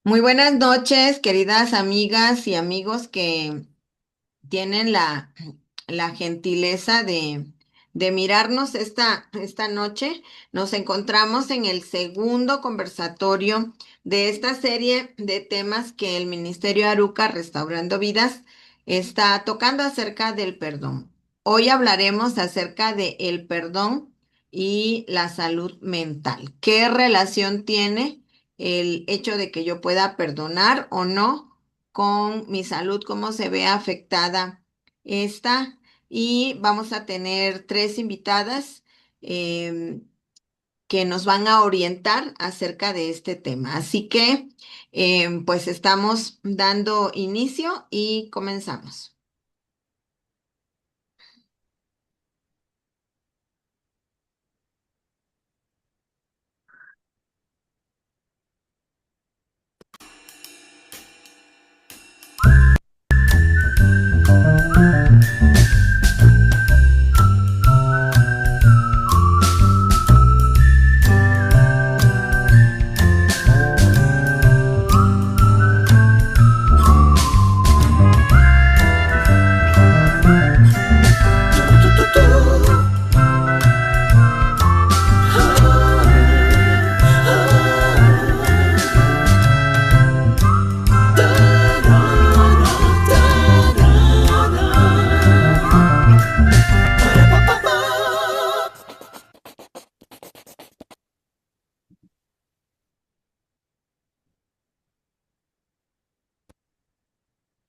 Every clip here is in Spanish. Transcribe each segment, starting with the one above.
Muy buenas noches, queridas amigas y amigos que tienen la gentileza de mirarnos esta noche. Nos encontramos en el segundo conversatorio de esta serie de temas que el Ministerio Aruca, Restaurando Vidas, está tocando acerca del perdón. Hoy hablaremos acerca de el perdón y la salud mental. ¿Qué relación tiene el hecho de que yo pueda perdonar o no con mi salud, cómo se ve afectada esta? Y vamos a tener tres invitadas em, que nos van a orientar acerca de este tema. Así que, pues estamos dando inicio y comenzamos.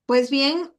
Pues bien,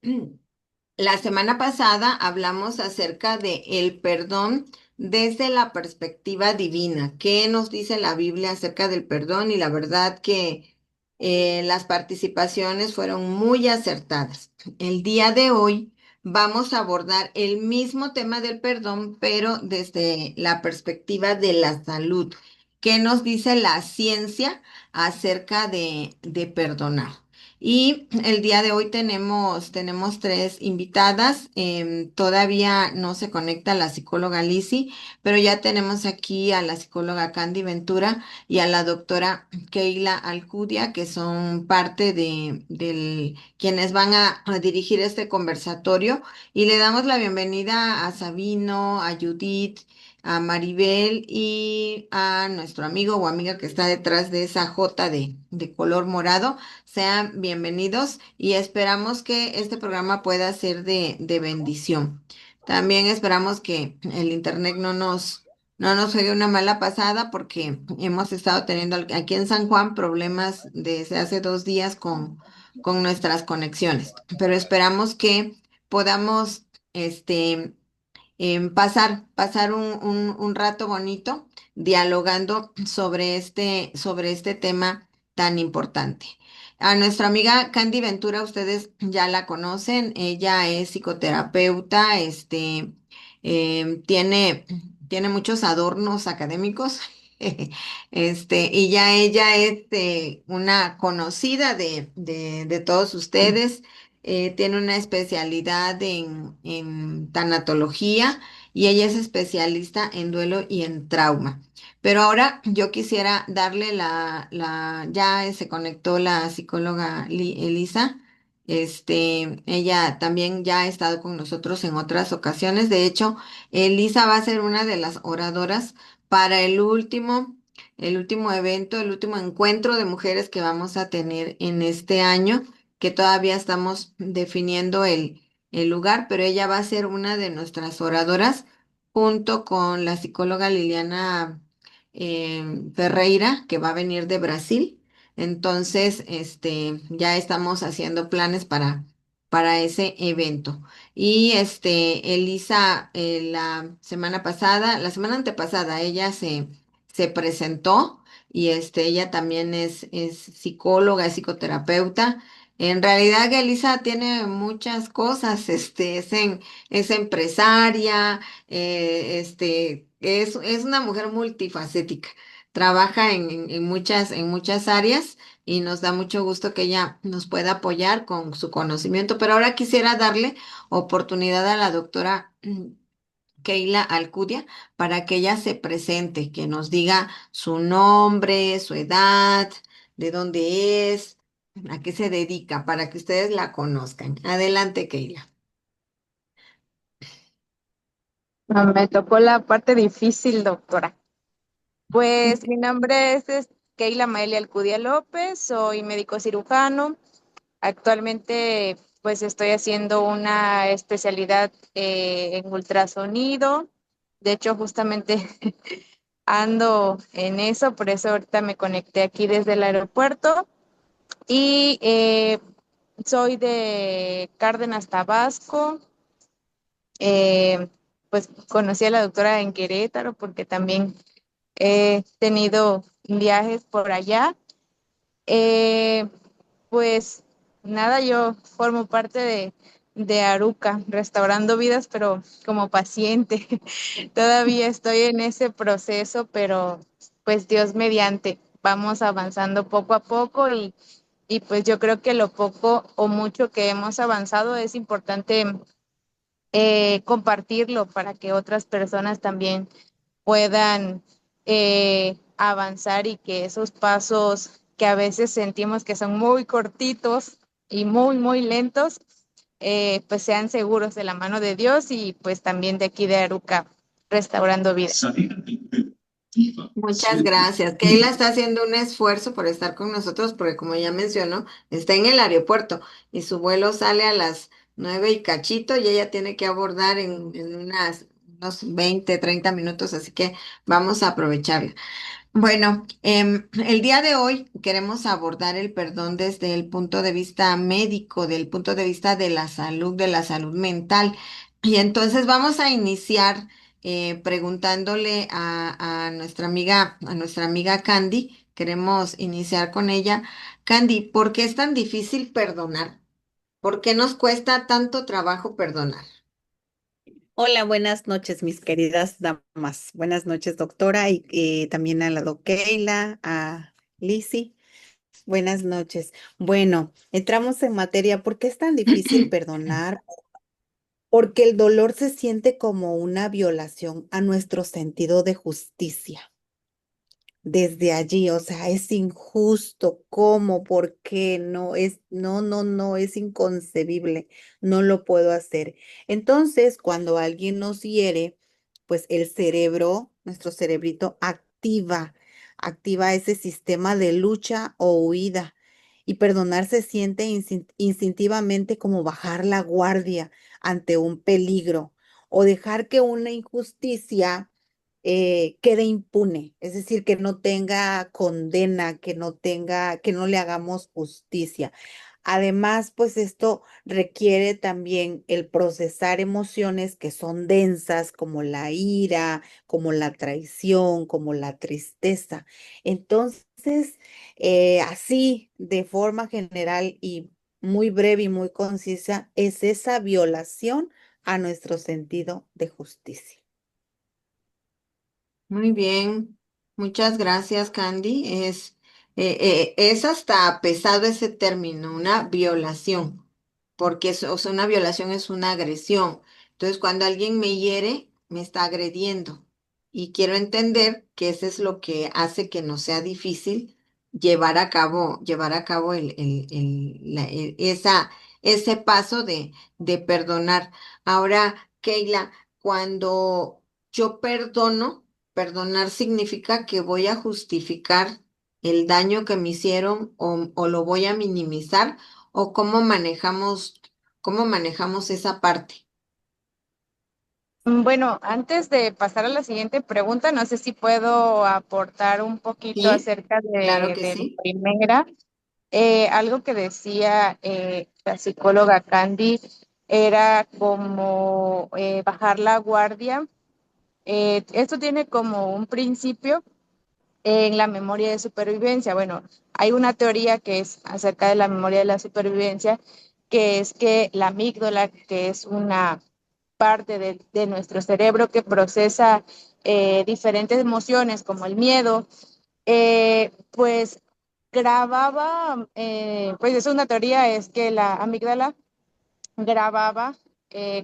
la semana pasada hablamos acerca de el perdón desde la perspectiva divina. ¿Qué nos dice la Biblia acerca del perdón? Y la verdad que las participaciones fueron muy acertadas. El día de hoy vamos a abordar el mismo tema del perdón, pero desde la perspectiva de la salud. ¿Qué nos dice la ciencia acerca de perdonar? Y el día de hoy tenemos tres invitadas. Todavía no se conecta la psicóloga Lizzy, pero ya tenemos aquí a la psicóloga Candy Ventura y a la doctora Keila Alcudia, que son parte de quienes van a dirigir este conversatorio. Y le damos la bienvenida a Sabino, a Judith, a Maribel y a nuestro amigo o amiga que está detrás de esa J de color morado. Sean bienvenidos y esperamos que este programa pueda ser de bendición. También esperamos que el internet no nos juegue una mala pasada porque hemos estado teniendo aquí en San Juan problemas desde hace 2 días con nuestras conexiones, pero esperamos que podamos este, pasar un rato bonito dialogando sobre este tema tan importante. A nuestra amiga Candy Ventura, ustedes ya la conocen, ella es psicoterapeuta, tiene muchos adornos académicos, y ya ella es una conocida de todos ustedes. Tiene una especialidad en tanatología y ella es especialista en duelo y en trauma. Pero ahora yo quisiera darle ya se conectó la psicóloga Elisa. Ella también ya ha estado con nosotros en otras ocasiones. De hecho, Elisa va a ser una de las oradoras para el último evento, el último encuentro de mujeres que vamos a tener en este año, que todavía estamos definiendo el lugar, pero ella va a ser una de nuestras oradoras junto con la psicóloga Liliana Ferreira, que va a venir de Brasil. Entonces, ya estamos haciendo planes para ese evento. Y Elisa, la semana antepasada, ella se presentó y ella también es psicóloga, es psicoterapeuta. En realidad, Elisa tiene muchas cosas, es empresaria, es una mujer multifacética, trabaja en muchas áreas y nos da mucho gusto que ella nos pueda apoyar con su conocimiento. Pero ahora quisiera darle oportunidad a la doctora Keila Alcudia para que ella se presente, que nos diga su nombre, su edad, de dónde es. ¿A qué se dedica? Para que ustedes la conozcan. Adelante, Keila. Me tocó la parte difícil, doctora. Pues mi nombre es Keila Maelia Alcudia López, soy médico cirujano. Actualmente, pues estoy haciendo una especialidad en ultrasonido. De hecho, justamente ando en eso, por eso ahorita me conecté aquí desde el aeropuerto. Y soy de Cárdenas, Tabasco. Eh, pues conocí a la doctora en Querétaro porque también he tenido viajes por allá. Eh, pues nada, yo formo parte de Aruca, restaurando vidas, pero como paciente. Todavía estoy en ese proceso, pero pues Dios mediante, vamos avanzando poco a poco y pues yo creo que lo poco o mucho que hemos avanzado es importante compartirlo para que otras personas también puedan avanzar y que esos pasos que a veces sentimos que son muy cortitos y muy, muy lentos, pues sean seguros de la mano de Dios y pues también de aquí de Aruca, restaurando vida. Muchas gracias. Keila está haciendo un esfuerzo por estar con nosotros porque como ya mencionó, está en el aeropuerto y su vuelo sale a las 9 y cachito y ella tiene que abordar en unos 20, 30 minutos, así que vamos a aprovecharla. Bueno, el día de hoy queremos abordar el perdón desde el punto de vista médico, del punto de vista de la salud mental. Y entonces vamos a iniciar preguntándole a nuestra amiga Candy. Queremos iniciar con ella. Candy, ¿por qué es tan difícil perdonar? ¿Por qué nos cuesta tanto trabajo perdonar? Hola, buenas noches, mis queridas damas. Buenas noches, doctora, y también a la Keila, a Lizzy. Buenas noches. Bueno, entramos en materia. ¿Por qué es tan difícil perdonar? Porque el dolor se siente como una violación a nuestro sentido de justicia. Desde allí, o sea, es injusto, ¿cómo? ¿Por qué? No, es inconcebible, no lo puedo hacer. Entonces, cuando alguien nos hiere, pues el cerebro, nuestro cerebrito activa ese sistema de lucha o huida. Y perdonar se siente instintivamente como bajar la guardia ante un peligro o dejar que una injusticia quede impune, es decir, que no tenga condena, que no le hagamos justicia. Además, pues esto requiere también el procesar emociones que son densas, como la ira, como la traición, como la tristeza. Entonces, así, de forma general y muy breve y muy concisa, es esa violación a nuestro sentido de justicia. Muy bien, muchas gracias, Candy. Es hasta pesado ese término, una violación, porque o sea, una violación es una agresión. Entonces, cuando alguien me hiere, me está agrediendo. Y quiero entender que eso es lo que hace que no sea difícil llevar a cabo ese paso de perdonar. Ahora, Keila, cuando yo perdono, perdonar significa que voy a justificar el daño que me hicieron o lo voy a minimizar o cómo manejamos esa parte. Bueno, antes de pasar a la siguiente pregunta, no sé si puedo aportar un poquito ¿Sí? acerca Claro que de la sí. primera. Algo que decía la psicóloga Candy era como bajar la guardia. Esto tiene como un principio en la memoria de supervivencia. Bueno, hay una teoría que es acerca de la memoria de la supervivencia, que es que la amígdala, que es una parte de nuestro cerebro que procesa diferentes emociones como el miedo, pues grababa, pues es una teoría, es que la amígdala grababa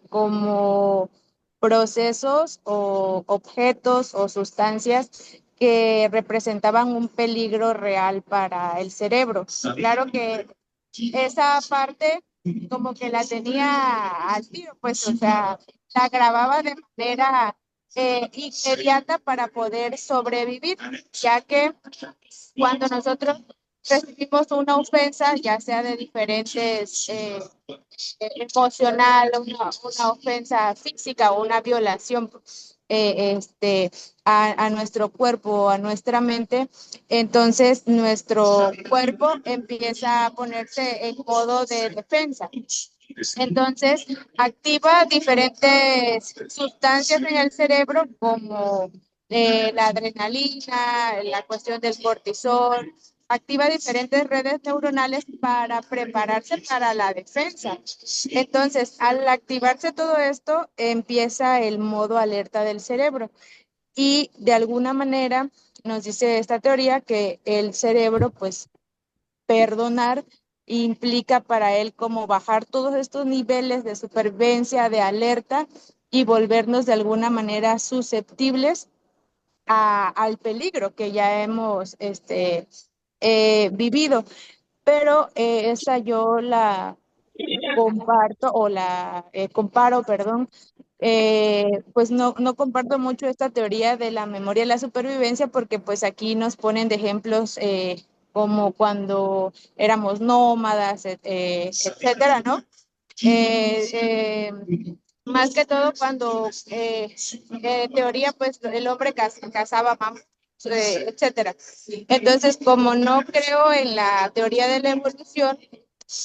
como procesos o objetos o sustancias que representaban un peligro real para el cerebro. Claro que esa parte como que la tenía al tiro, pues, o sea, la grababa de manera inmediata para poder sobrevivir, ya que cuando nosotros recibimos una ofensa, ya sea de diferentes emocional, una ofensa física o una violación a nuestro cuerpo o a nuestra mente, entonces nuestro cuerpo empieza a ponerse en modo de defensa. Entonces, activa diferentes sustancias en el cerebro como la adrenalina, la cuestión del cortisol, activa diferentes redes neuronales para prepararse para la defensa. Entonces, al activarse todo esto, empieza el modo alerta del cerebro y de alguna manera nos dice esta teoría que el cerebro, pues, perdonar implica para él como bajar todos estos niveles de supervivencia, de alerta y volvernos de alguna manera susceptibles al peligro que ya hemos vivido. Pero esa yo la comparto o la comparo, perdón, pues no comparto mucho esta teoría de la memoria y la supervivencia porque pues aquí nos ponen de ejemplos como cuando éramos nómadas, etcétera, ¿no? Eh, eh, Más que todo cuando en teoría pues el hombre cazaba mamuts, etcétera. Entonces, como no creo en la teoría de la evolución,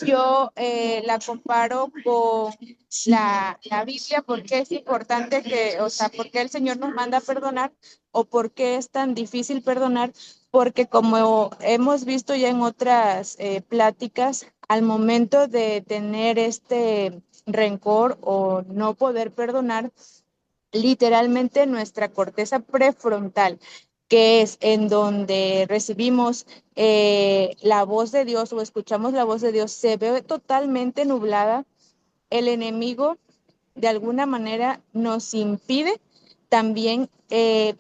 yo la comparo con la Biblia, porque es importante que, o sea, porque el Señor nos manda a perdonar o por qué es tan difícil perdonar, porque como hemos visto ya en otras pláticas, al momento de tener este rencor o no poder perdonar, literalmente nuestra corteza prefrontal, que es en donde recibimos la voz de Dios o escuchamos la voz de Dios, se ve totalmente nublada. El enemigo de alguna manera nos impide también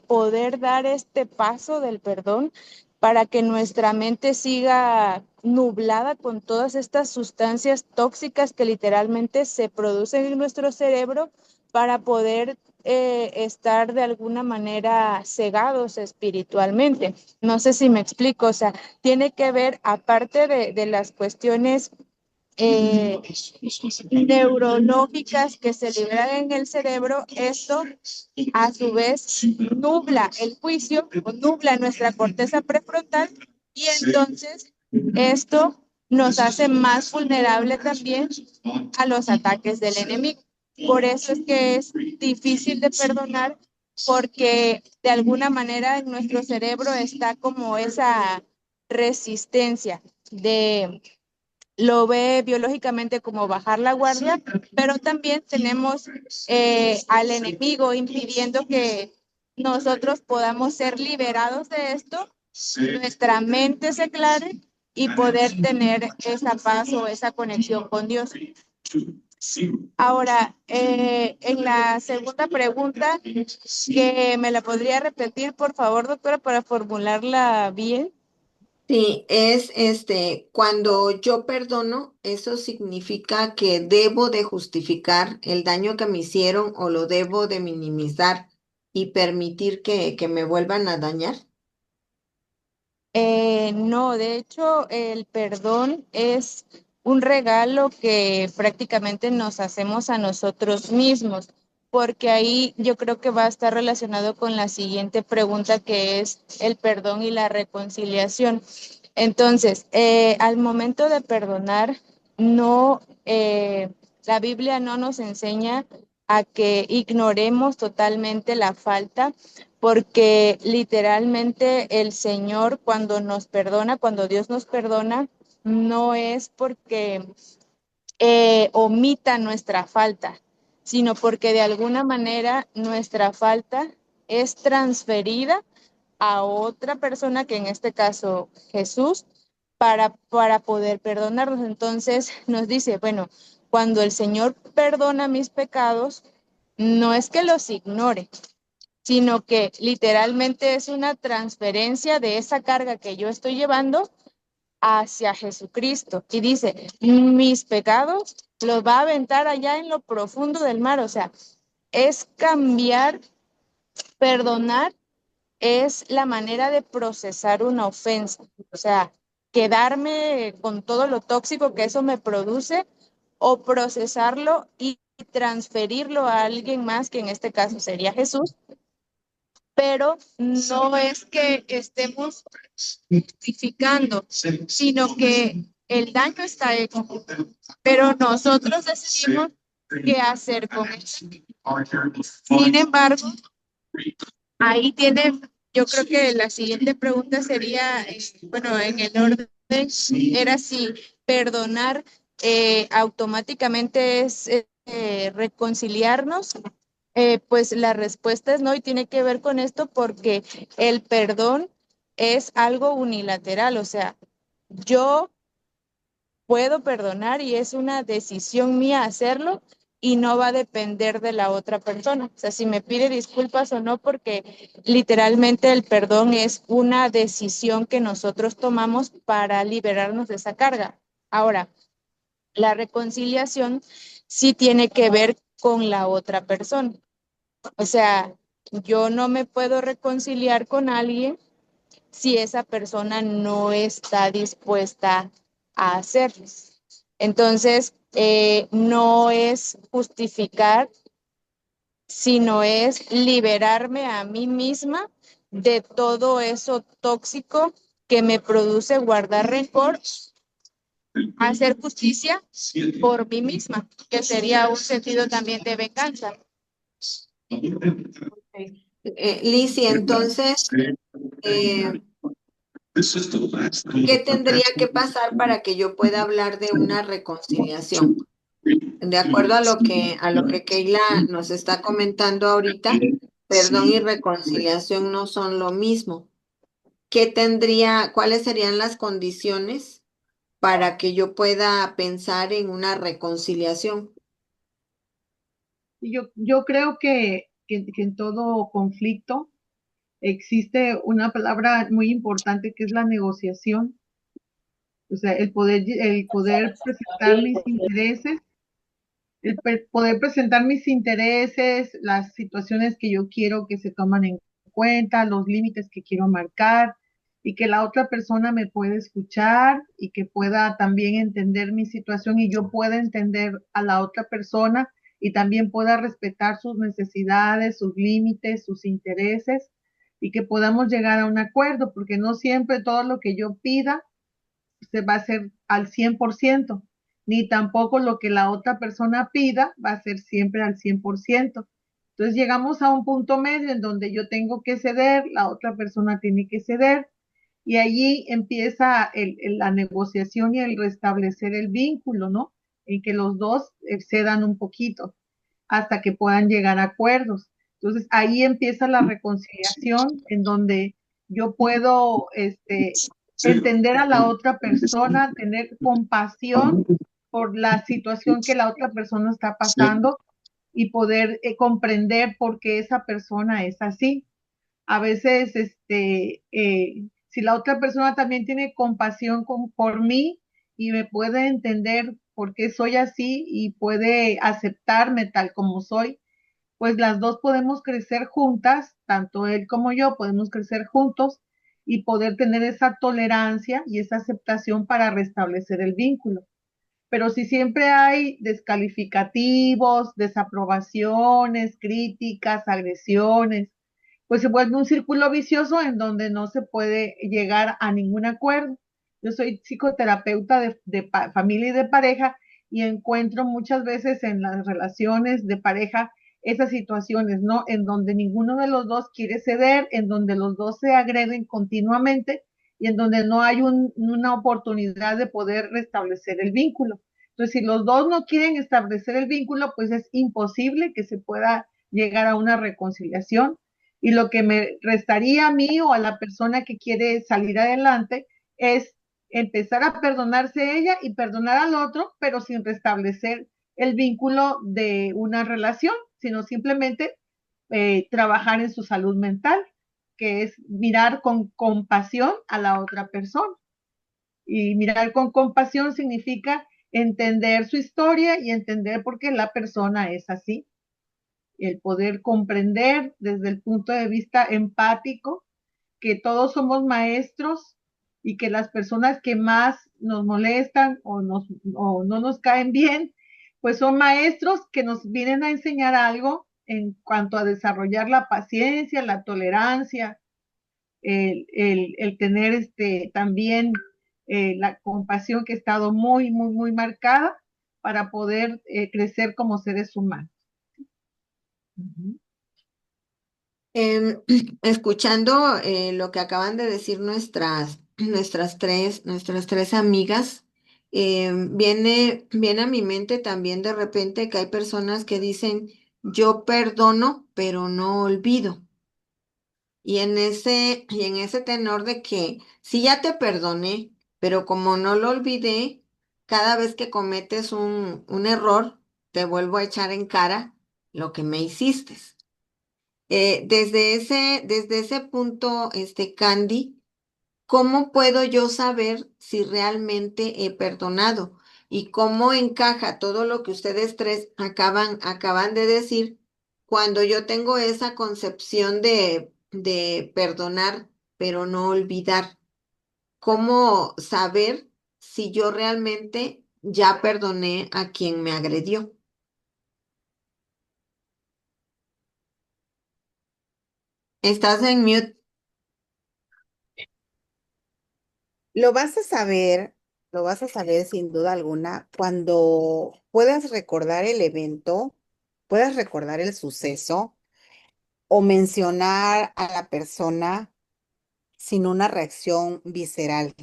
poder dar este paso del perdón para que nuestra mente siga nublada con todas estas sustancias tóxicas que literalmente se producen en nuestro cerebro para poder estar de alguna manera cegados espiritualmente. No sé si me explico, o sea, tiene que ver, aparte de las cuestiones eh, neurológicas que se liberan en el cerebro, esto a su vez nubla el juicio o nubla nuestra corteza prefrontal y entonces esto nos hace más vulnerable también a los ataques del enemigo. Por eso es que es difícil de perdonar porque de alguna manera en nuestro cerebro está como esa resistencia de lo ve biológicamente como bajar la guardia, pero también tenemos al enemigo impidiendo que nosotros podamos ser liberados de esto, nuestra mente se aclare y poder tener esa paz o esa conexión con Dios. Ahora, en la segunda pregunta, que me la podría repetir, por favor, doctora, para formularla bien. Sí, es cuando yo perdono, eso significa que debo de justificar el daño que me hicieron o lo debo de minimizar y permitir que me vuelvan a dañar. No, de hecho, el perdón es un regalo que prácticamente nos hacemos a nosotros mismos, porque ahí yo creo que va a estar relacionado con la siguiente pregunta, que es el perdón y la reconciliación. Entonces, al momento de perdonar, no, la Biblia no nos enseña a que ignoremos totalmente la falta, porque literalmente el Señor cuando nos perdona, cuando Dios nos perdona, no es porque omita nuestra falta, sino porque de alguna manera nuestra falta es transferida a otra persona, que en este caso Jesús, para poder perdonarnos. Entonces nos dice, bueno, cuando el Señor perdona mis pecados, no es que los ignore, sino que literalmente es una transferencia de esa carga que yo estoy llevando hacia Jesucristo. Y dice, mis pecados los va a aventar allá en lo profundo del mar. O sea, es cambiar, perdonar es la manera de procesar una ofensa. O sea, quedarme con todo lo tóxico que eso me produce o procesarlo y transferirlo a alguien más, que en este caso sería Jesús, pero no es que estemos justificando, sino que el daño está hecho, pero nosotros decidimos qué hacer con eso. Sin embargo, ahí tiene, yo creo que la siguiente pregunta sería, bueno, en el orden era si perdonar automáticamente es reconciliarnos. Pues la respuesta es no, y tiene que ver con esto porque el perdón es algo unilateral, o sea, yo puedo perdonar y es una decisión mía hacerlo y no va a depender de la otra persona. O sea, si me pide disculpas o no, porque literalmente el perdón es una decisión que nosotros tomamos para liberarnos de esa carga. Ahora, la reconciliación sí tiene que ver con la otra persona. O sea, yo no me puedo reconciliar con alguien si esa persona no está dispuesta a hacerlo. Entonces, no es justificar, sino es liberarme a mí misma de todo eso tóxico que me produce guardar rencor, hacer justicia por mí misma, que sería un sentido también de venganza. Lizzy, entonces, eh, ¿qué tendría que pasar para que yo pueda hablar de una reconciliación? De acuerdo a lo que Keila nos está comentando ahorita, perdón y reconciliación no son lo mismo. Cuáles serían las condiciones para que yo pueda pensar en una reconciliación? Yo creo que en todo conflicto existe una palabra muy importante que es la negociación. O sea, el poder presentar mis intereses, poder presentar mis intereses, las situaciones que yo quiero que se toman en cuenta, los límites que quiero marcar y que la otra persona me pueda escuchar y que pueda también entender mi situación y yo pueda entender a la otra persona y también pueda respetar sus necesidades, sus límites, sus intereses y que podamos llegar a un acuerdo, porque no siempre todo lo que yo pida se va a hacer al 100%, ni tampoco lo que la otra persona pida va a ser siempre al 100%. Entonces llegamos a un punto medio en donde yo tengo que ceder, la otra persona tiene que ceder, y allí empieza la negociación y el restablecer el vínculo, ¿no? En que los dos cedan un poquito hasta que puedan llegar a acuerdos. Entonces ahí empieza la reconciliación en donde yo puedo entender a la otra persona, tener compasión por la situación que la otra persona está pasando y poder comprender por qué esa persona es así. A veces, si la otra persona también tiene compasión por mí y me puede entender por qué soy así y puede aceptarme tal como soy, pues las dos podemos crecer juntas, tanto él como yo podemos crecer juntos y poder tener esa tolerancia y esa aceptación para restablecer el vínculo. Pero si siempre hay descalificativos, desaprobaciones, críticas, agresiones, pues se vuelve un círculo vicioso en donde no se puede llegar a ningún acuerdo. Yo soy psicoterapeuta de familia y de pareja y encuentro muchas veces en las relaciones de pareja esas situaciones, ¿no? En donde ninguno de los dos quiere ceder, en donde los dos se agreden continuamente y en donde no hay una oportunidad de poder restablecer el vínculo. Entonces, si los dos no quieren establecer el vínculo, pues es imposible que se pueda llegar a una reconciliación. Y lo que me restaría a mí o a la persona que quiere salir adelante es empezar a perdonarse ella y perdonar al otro, pero sin restablecer el vínculo de una relación, sino simplemente trabajar en su salud mental, que es mirar con compasión a la otra persona. Y mirar con compasión significa entender su historia y entender por qué la persona es así. El poder comprender desde el punto de vista empático que todos somos maestros y que las personas que más nos molestan o no nos caen bien, pues son maestros que nos vienen a enseñar algo en cuanto a desarrollar la paciencia, la tolerancia, el tener también la compasión que ha estado muy, muy, muy marcada para poder crecer como seres humanos. Uh-huh. Escuchando lo que acaban de decir nuestras tres amigas, viene a mi mente también de repente que hay personas que dicen, yo perdono, pero no olvido. Y en ese tenor de que sí ya te perdoné, pero como no lo olvidé, cada vez que cometes un error, te vuelvo a echar en cara lo que me hiciste. Desde ese punto, Candy, ¿cómo puedo yo saber si realmente he perdonado? ¿Y cómo encaja todo lo que ustedes tres acaban de decir cuando yo tengo esa concepción de perdonar, pero no olvidar? ¿Cómo saber si yo realmente ya perdoné a quien me agredió? Estás en mute. Lo vas a saber, lo vas a saber sin duda alguna cuando puedas recordar el evento, puedas recordar el suceso o mencionar a la persona sin una reacción visceral,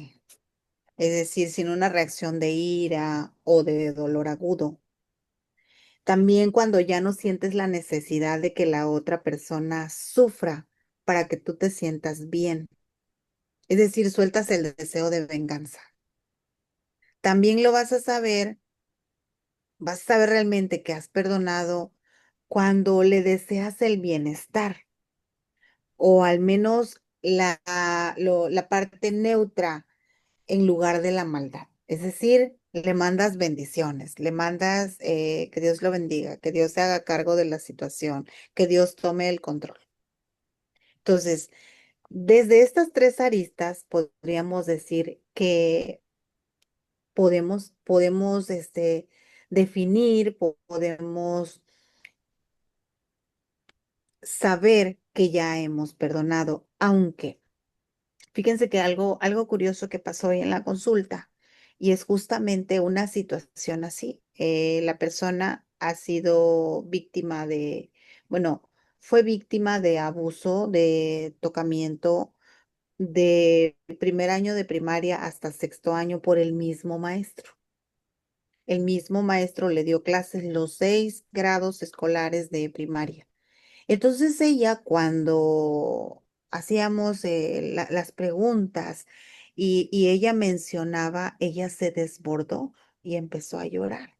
es decir, sin una reacción de ira o de dolor agudo. También cuando ya no sientes la necesidad de que la otra persona sufra para que tú te sientas bien, es decir, sueltas el deseo de venganza. También lo vas a saber realmente que has perdonado cuando le deseas el bienestar o al menos la parte neutra en lugar de la maldad. Es decir, le mandas bendiciones, le mandas que Dios lo bendiga, que Dios se haga cargo de la situación, que Dios tome el control. Entonces, desde estas tres aristas podríamos decir que podemos definir, podemos saber que ya hemos perdonado, aunque fíjense que algo curioso que pasó hoy en la consulta y es justamente una situación así. La persona ha sido víctima bueno, fue víctima de abuso, de tocamiento de primer año de primaria hasta sexto año por el mismo maestro. El mismo maestro le dio clases los 6 grados escolares de primaria. Entonces ella, cuando hacíamos las preguntas y ella mencionaba, ella se desbordó y empezó a llorar.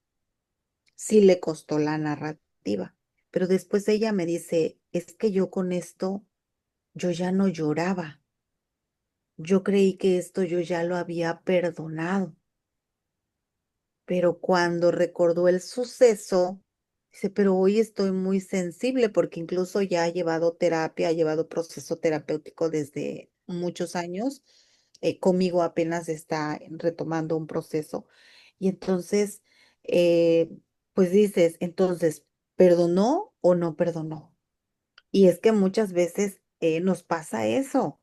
Sí le costó la narrativa, pero después ella me dice, es que yo con esto, yo ya no lloraba. Yo creí que esto yo ya lo había perdonado. Pero cuando recordó el suceso, dice, pero hoy estoy muy sensible porque incluso ya ha llevado terapia, ha llevado proceso terapéutico desde muchos años. Conmigo apenas está retomando un proceso. Y entonces, eh, pues dices, entonces, ¿perdonó o no perdonó? Y es que muchas veces nos pasa eso.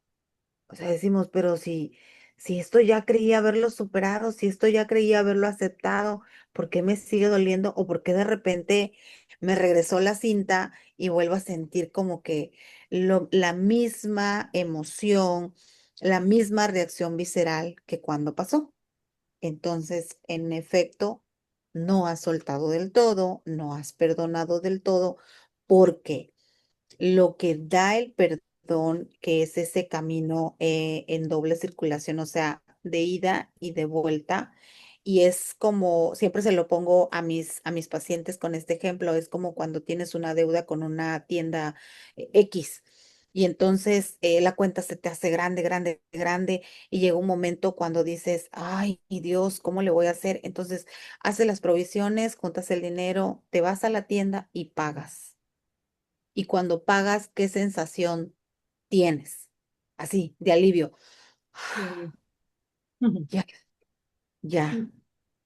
O sea, decimos, pero si esto ya creía haberlo superado, si esto ya creía haberlo aceptado, ¿por qué me sigue doliendo? ¿O por qué de repente me regresó la cinta y vuelvo a sentir como que la misma emoción, la misma reacción visceral que cuando pasó? Entonces, en efecto, no has soltado del todo, no has perdonado del todo, porque lo que da el perdón, que es ese camino en doble circulación, o sea, de ida y de vuelta. Y es como, siempre se lo pongo a mis pacientes con este ejemplo, es como cuando tienes una deuda con una tienda X Y entonces la cuenta se te hace grande, grande, grande y llega un momento cuando dices, ay, Dios, ¿cómo le voy a hacer? Entonces haces las provisiones, juntas el dinero, te vas a la tienda y pagas. Y cuando pagas, ¿qué sensación tienes? Así, de alivio. Sí. Ya, ya.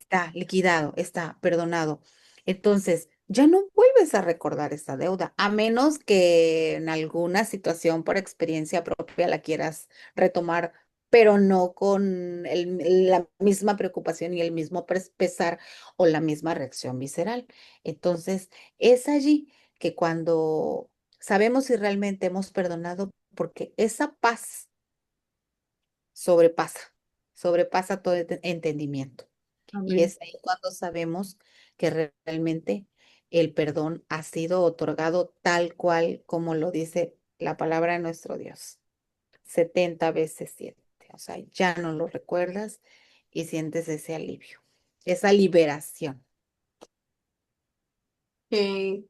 Está liquidado, está perdonado. Entonces, ya no vuelves a recordar esa deuda, a menos que en alguna situación por experiencia propia la quieras retomar, pero no con la misma preocupación y el mismo pesar o la misma reacción visceral. Entonces, es allí que cuando sabemos si realmente hemos perdonado, porque esa paz sobrepasa, sobrepasa todo entendimiento. Y Amén. es ahí cuando sabemos que realmente el perdón ha sido otorgado tal cual como lo dice la palabra de nuestro Dios. 70 veces 7. O sea, ya no lo recuerdas y sientes ese alivio, esa liberación. ¿Qué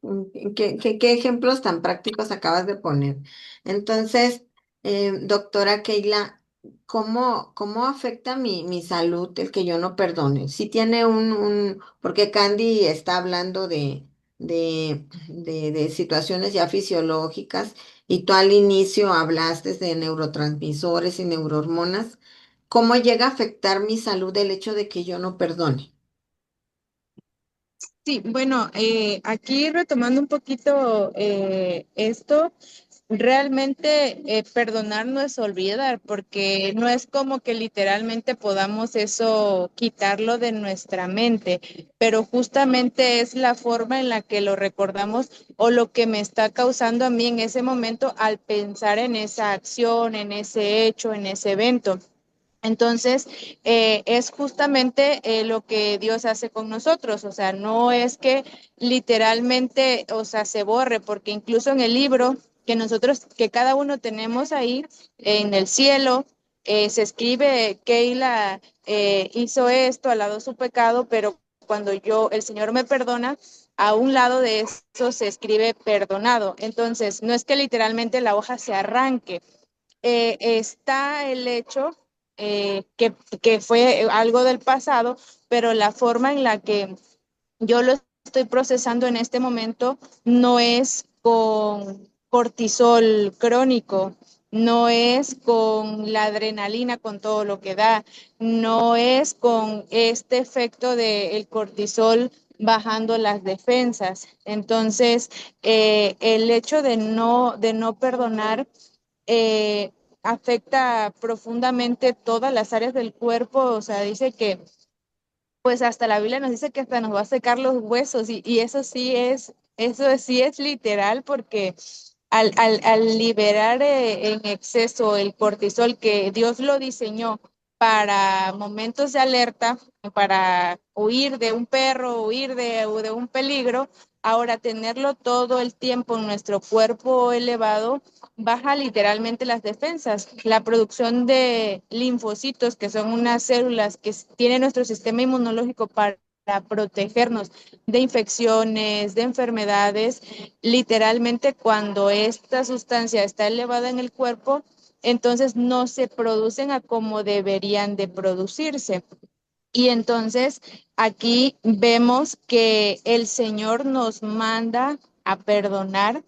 ejemplos tan prácticos acabas de poner? Entonces, doctora Keila, ¿cómo afecta mi salud el que yo no perdone? Si tiene porque Candy está hablando de situaciones ya fisiológicas y tú al inicio hablaste de neurotransmisores y neurohormonas, ¿cómo llega a afectar mi salud el hecho de que yo no perdone? Sí, bueno, aquí retomando un poquito esto, realmente perdonar no es olvidar, porque no es como que literalmente podamos eso quitarlo de nuestra mente, pero justamente es la forma en la que lo recordamos o lo que me está causando a mí en ese momento al pensar en esa acción, en ese hecho, en ese evento. Entonces, es justamente lo que Dios hace con nosotros, o sea, no es que literalmente, o sea, se borre, porque incluso en el libro que nosotros, que cada uno tenemos ahí en el cielo, se escribe, Keila hizo esto, al lado de su pecado, pero cuando el Señor me perdona, a un lado de eso se escribe perdonado. Entonces, no es que literalmente la hoja se arranque, está el hecho que fue algo del pasado, pero la forma en la que yo lo estoy procesando en este momento no es con cortisol crónico, no es con la adrenalina, con todo lo que da, no es con este efecto del cortisol bajando las defensas. Entonces, el hecho de no perdonar afecta profundamente todas las áreas del cuerpo, o sea, dice que, pues hasta la Biblia nos dice que hasta nos va a secar los huesos y eso sí es literal porque al liberar en exceso el cortisol que Dios lo diseñó para momentos de alerta, para huir de un perro, huir de un peligro, ahora tenerlo todo el tiempo en nuestro cuerpo elevado baja literalmente las defensas. La producción de linfocitos, que son unas células que tiene nuestro sistema inmunológico para protegernos de infecciones, de enfermedades, literalmente cuando esta sustancia está elevada en el cuerpo, entonces no se producen a como deberían de producirse. Y entonces aquí vemos que el Señor nos manda a perdonar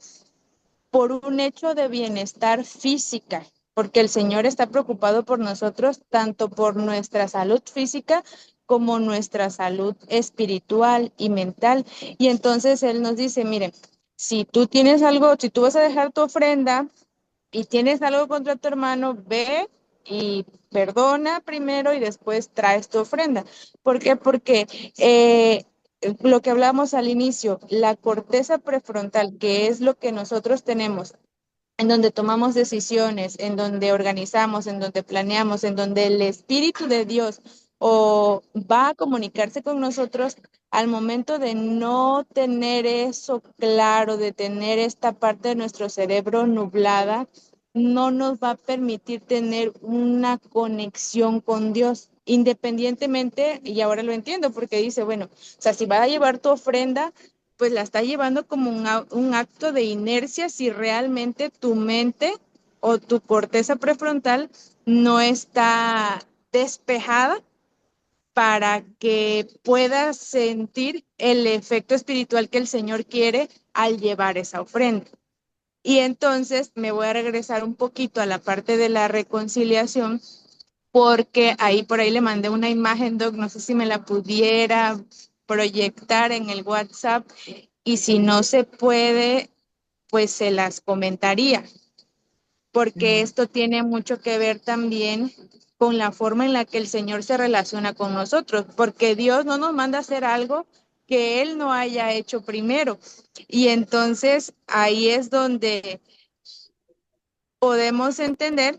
por un hecho de bienestar física, porque el Señor está preocupado por nosotros, tanto por nuestra salud física como nuestra salud espiritual y mental. Y entonces Él nos dice, miren, si tú tienes algo, si tú vas a dejar tu ofrenda y tienes algo contra tu hermano, ve y perdona primero y después traes tu ofrenda. ¿Por qué? Porque lo que hablamos al inicio, la corteza prefrontal, que es lo que nosotros tenemos en donde tomamos decisiones, en donde organizamos, en donde planeamos, en donde el Espíritu de Dios o va a comunicarse con nosotros al momento de no tener eso claro, de tener esta parte de nuestro cerebro nublada, no nos va a permitir tener una conexión con Dios. Independientemente, y ahora lo entiendo porque dice, bueno, o sea, si vas a llevar tu ofrenda, pues la está llevando como un acto de inercia si realmente tu mente o tu corteza prefrontal no está despejada para que puedas sentir el efecto espiritual que el Señor quiere al llevar esa ofrenda. Y entonces me voy a regresar un poquito a la parte de la reconciliación, porque por ahí le mandé una imagen, Doc, no sé si me la pudiera proyectar en el WhatsApp, y si no se puede, pues se las comentaría, porque esto tiene mucho que ver también con la forma en la que el Señor se relaciona con nosotros, porque Dios no nos manda a hacer algo que Él no haya hecho primero. Y entonces ahí es donde podemos entender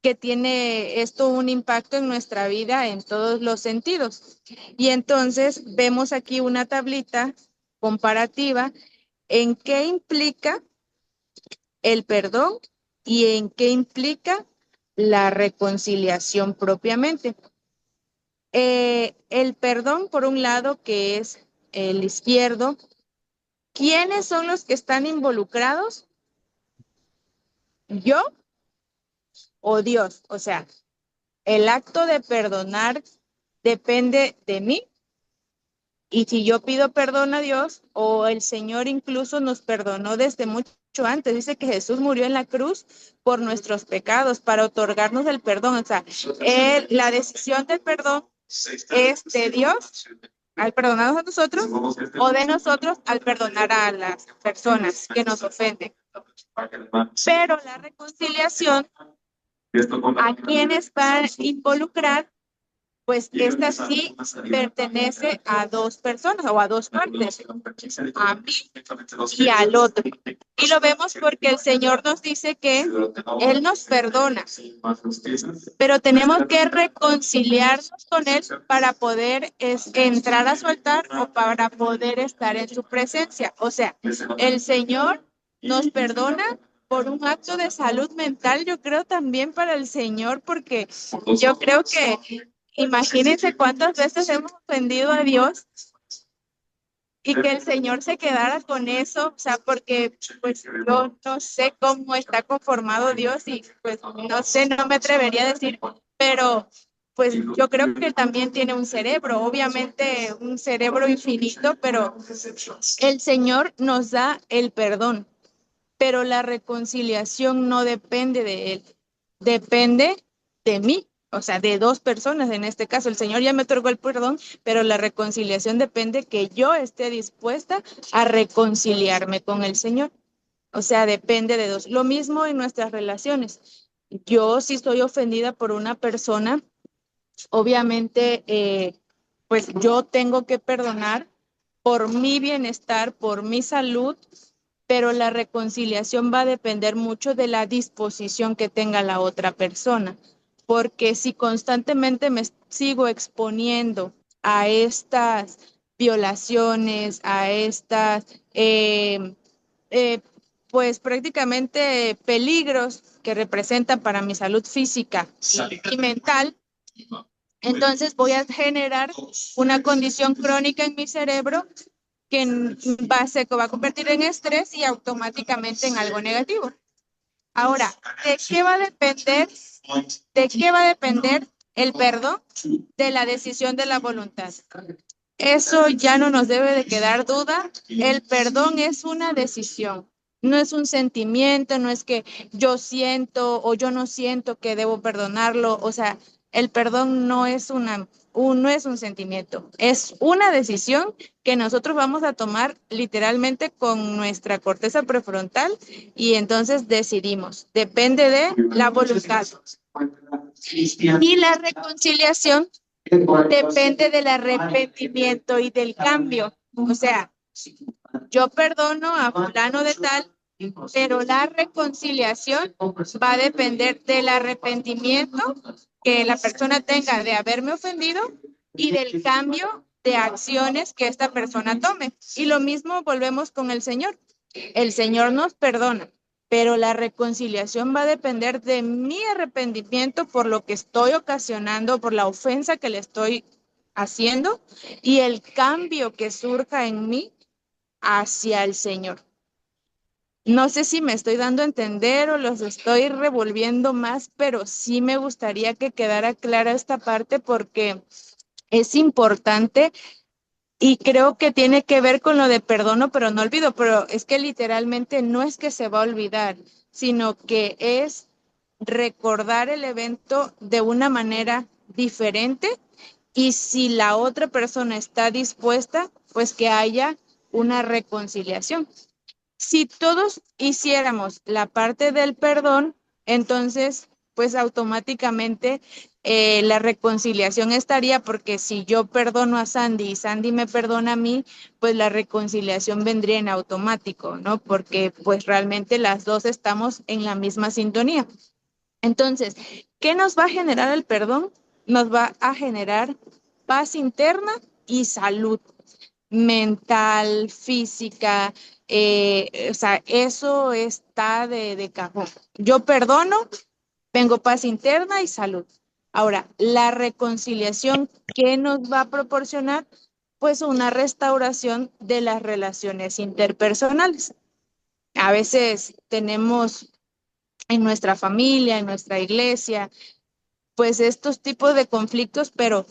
que tiene esto un impacto en nuestra vida en todos los sentidos. Y entonces vemos aquí una tablita comparativa en qué implica el perdón y en qué implica la reconciliación propiamente. El perdón, por un lado, que es el izquierdo. ¿Quiénes son los que están involucrados? ¿Yo o Dios? O sea, el acto de perdonar depende de mí, y si yo pido perdón a Dios, o el Señor incluso nos perdonó desde mucho antes. Dice que Jesús murió en la cruz por nuestros pecados para otorgarnos el perdón. O sea, la decisión del perdón es de Dios al perdonarnos a nosotros, o de nosotros al perdonar a las personas que nos ofenden. Pero la reconciliación, ¿a quiénes va a involucrar? Pues esta sí pertenece a dos personas o a dos partes, a mí y al otro. Y lo vemos porque el Señor nos dice que Él nos perdona, pero tenemos que reconciliarnos con Él para poder entrar a su altar o para poder estar en su presencia. O sea, el Señor nos perdona por un acto de salud mental, yo creo también para el Señor, porque yo creo que imagínense cuántas veces hemos ofendido a Dios y que el Señor se quedara con eso, o sea, porque pues yo no sé cómo está conformado Dios y pues no sé, no me atrevería a decir, pero pues yo creo que también tiene un cerebro, obviamente un cerebro infinito, pero el Señor nos da el perdón, pero la reconciliación no depende de Él, depende de mí. O sea, de dos personas en este caso. El Señor ya me otorgó el perdón, pero la reconciliación depende que yo esté dispuesta a reconciliarme con el Señor. O sea, depende de dos. Lo mismo en nuestras relaciones. Yo, si estoy ofendida por una persona, obviamente, pues yo tengo que perdonar por mi bienestar, por mi salud, pero la reconciliación va a depender mucho de la disposición que tenga la otra persona, porque si constantemente me sigo exponiendo a estas violaciones, a estas, pues prácticamente peligros que representan para mi salud física y mental, entonces voy a generar una condición crónica en mi cerebro que va a convertir en estrés y automáticamente en algo negativo. Ahora, ¿de qué va a depender? ¿De qué va a depender el perdón? De la decisión de la voluntad. Eso ya no nos debe de quedar duda. El perdón es una decisión, no es un sentimiento, no es que yo siento o yo no siento que debo perdonarlo. O sea, el perdón no es no es un sentimiento, es una decisión que nosotros vamos a tomar literalmente con nuestra corteza prefrontal, y entonces decidimos. Depende de la voluntad. Y la reconciliación depende del arrepentimiento y del cambio. O sea, yo perdono a fulano de tal, pero la reconciliación va a depender del arrepentimiento que la persona tenga de haberme ofendido y del cambio de acciones que esta persona tome. Y lo mismo volvemos con el Señor. El Señor nos perdona, pero la reconciliación va a depender de mi arrepentimiento por lo que estoy ocasionando, por la ofensa que le estoy haciendo y el cambio que surja en mí hacia el Señor. No sé si me estoy dando a entender o los estoy revolviendo más, pero sí me gustaría que quedara clara esta parte porque es importante y creo que tiene que ver con lo de perdono, pero no olvido, pero es que literalmente no es que se va a olvidar, sino que es recordar el evento de una manera diferente y si la otra persona está dispuesta, pues que haya una reconciliación. Si todos hiciéramos la parte del perdón, entonces, pues automáticamente la reconciliación estaría, porque si yo perdono a Sandy y Sandy me perdona a mí, pues la reconciliación vendría en automático, ¿no? Porque pues realmente las dos estamos en la misma sintonía. Entonces, ¿qué nos va a generar el perdón? Nos va a generar paz interna y salud mental, física, o sea, eso está de cajón. Yo perdono, tengo paz interna y salud. Ahora, la reconciliación, ¿qué nos va a proporcionar? Pues una restauración de las relaciones interpersonales. A veces tenemos en nuestra familia, en nuestra iglesia, pues estos tipos de conflictos, pero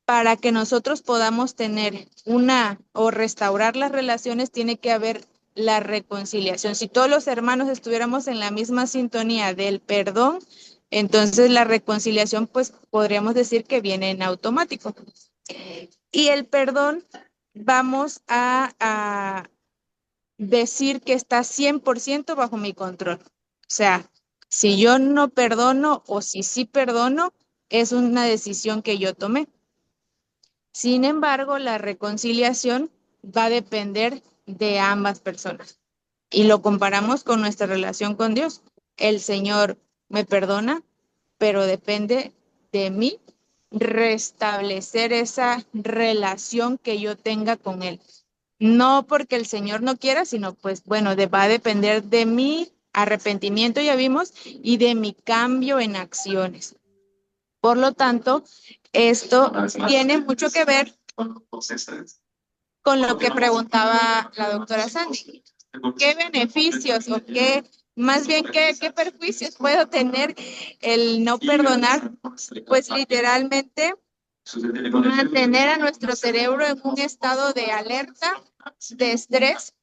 para que nosotros podamos tener una o restaurar las relaciones, tiene que haber la reconciliación. Si todos los hermanos estuviéramos en la misma sintonía del perdón, entonces la reconciliación, pues podríamos decir que viene en automático. Y el perdón, vamos a decir que está 100% bajo mi control. O sea, si yo no perdono o si sí perdono, es una decisión que yo tomé. Sin embargo, la reconciliación va a depender de ambas personas. Y lo comparamos con nuestra relación con Dios. El Señor me perdona, pero depende de mí restablecer esa relación que yo tenga con Él. No porque el Señor no quiera, sino pues bueno, va a depender de mi arrepentimiento, ya vimos, y de mi cambio en acciones. Por lo tanto, esto tiene mucho que ver con lo que preguntaba la doctora Sandy. ¿Qué beneficios o qué, más bien, qué perjuicios puedo tener el no perdonar? Pues literalmente mantener a nuestro cerebro en un estado de alerta, de estrés.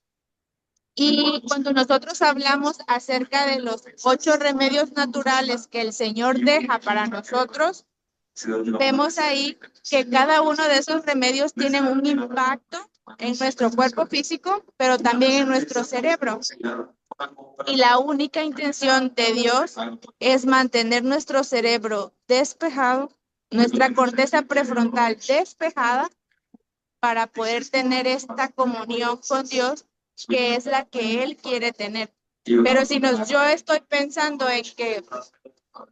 Y cuando nosotros hablamos acerca de los 8 remedios naturales que el Señor deja para nosotros, vemos ahí que cada uno de esos remedios tiene un impacto en nuestro cuerpo físico, pero también en nuestro cerebro. Y la única intención de Dios es mantener nuestro cerebro despejado, nuestra corteza prefrontal despejada, para poder tener esta comunión con Dios, que es la que Él quiere tener. Pero si yo estoy pensando en que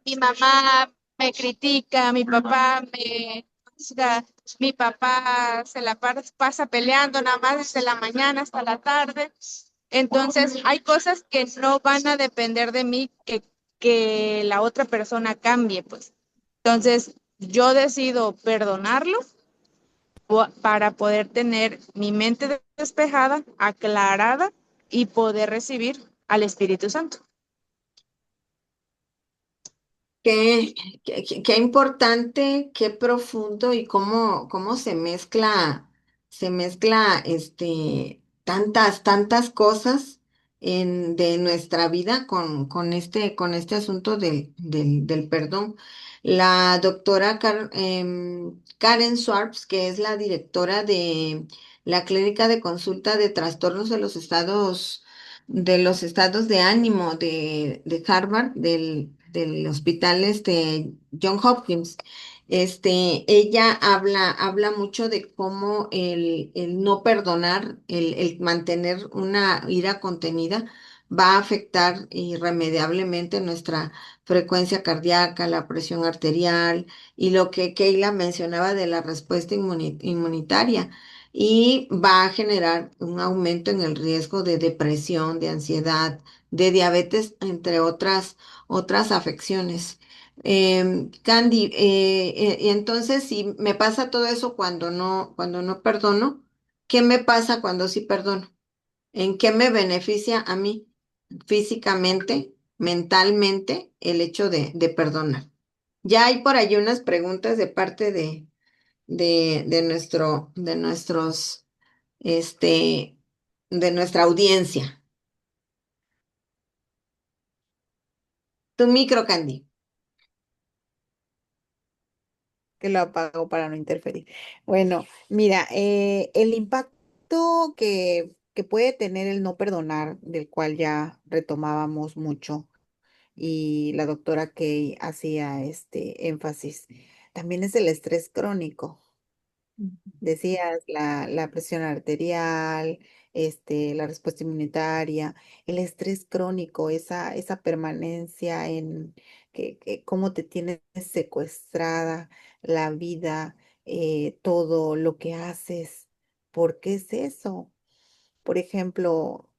mi mamá me critica, mi papá me juzga, mi papá se la pasa peleando nada más desde la mañana hasta la tarde. Entonces, hay cosas que no van a depender de mí que la otra persona cambie, pues. Entonces, yo decido perdonarlo para poder tener mi mente despejada, aclarada y poder recibir al Espíritu Santo. Qué importante, qué profundo y cómo se mezcla tantas cosas de nuestra vida con este asunto del perdón. La doctora Karen Swartz, que es la directora de la Clínica de Consulta de Trastornos de los estados de ánimo de Harvard, del hospital John Hopkins. Ella habla mucho de cómo el no perdonar, el mantener una ira contenida, va a afectar irremediablemente nuestra frecuencia cardíaca, la presión arterial y lo que Keila mencionaba de la respuesta inmunitaria y va a generar un aumento en el riesgo de depresión, de ansiedad, de diabetes, entre otras afecciones. Candy, y entonces si me pasa todo eso cuando no perdono, ¿qué me pasa cuando sí perdono? ¿En qué me beneficia a mí físicamente, mentalmente, el hecho de perdonar? Ya hay por allí unas preguntas de parte de nuestros, este, de nuestra audiencia. Tu micro, Candy. Que lo apago para no interferir. Bueno, mira, el impacto que puede tener el no perdonar, del cual ya retomábamos mucho, y la doctora Kay hacía este énfasis, también es el estrés crónico. Decías, la presión arterial, la respuesta inmunitaria, el estrés crónico, esa permanencia en que cómo te tienes secuestrada la vida, todo lo que haces. ¿Por qué es eso? Por ejemplo,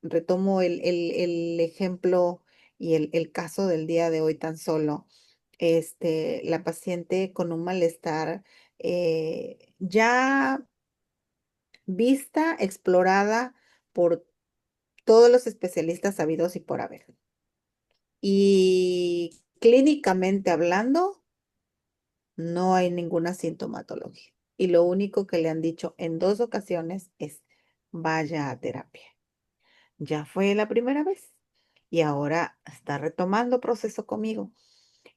retomo el ejemplo y el caso del día de hoy tan solo. La paciente con un malestar ya vista, explorada por todos los especialistas sabidos y por haber. Y clínicamente hablando, no hay ninguna sintomatología. Y lo único que le han dicho en 2 ocasiones es vaya a terapia. Ya fue la primera vez y ahora está retomando proceso conmigo.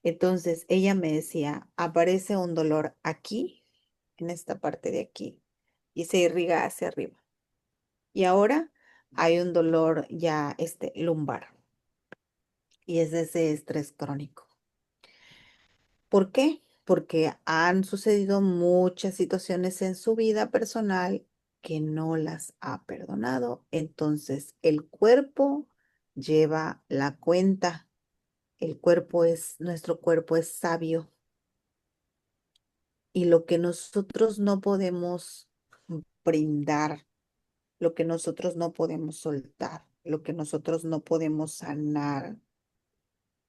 Entonces ella me decía, aparece un dolor aquí, en esta parte de aquí, y se irriga hacia arriba. Y ahora hay un dolor ya lumbar y es ese estrés crónico. ¿Por qué? Porque han sucedido muchas situaciones en su vida personal que no las ha perdonado. Entonces el cuerpo lleva la cuenta. Nuestro cuerpo es sabio y lo que nosotros no podemos brindar, lo que nosotros no podemos soltar, lo que nosotros no podemos sanar,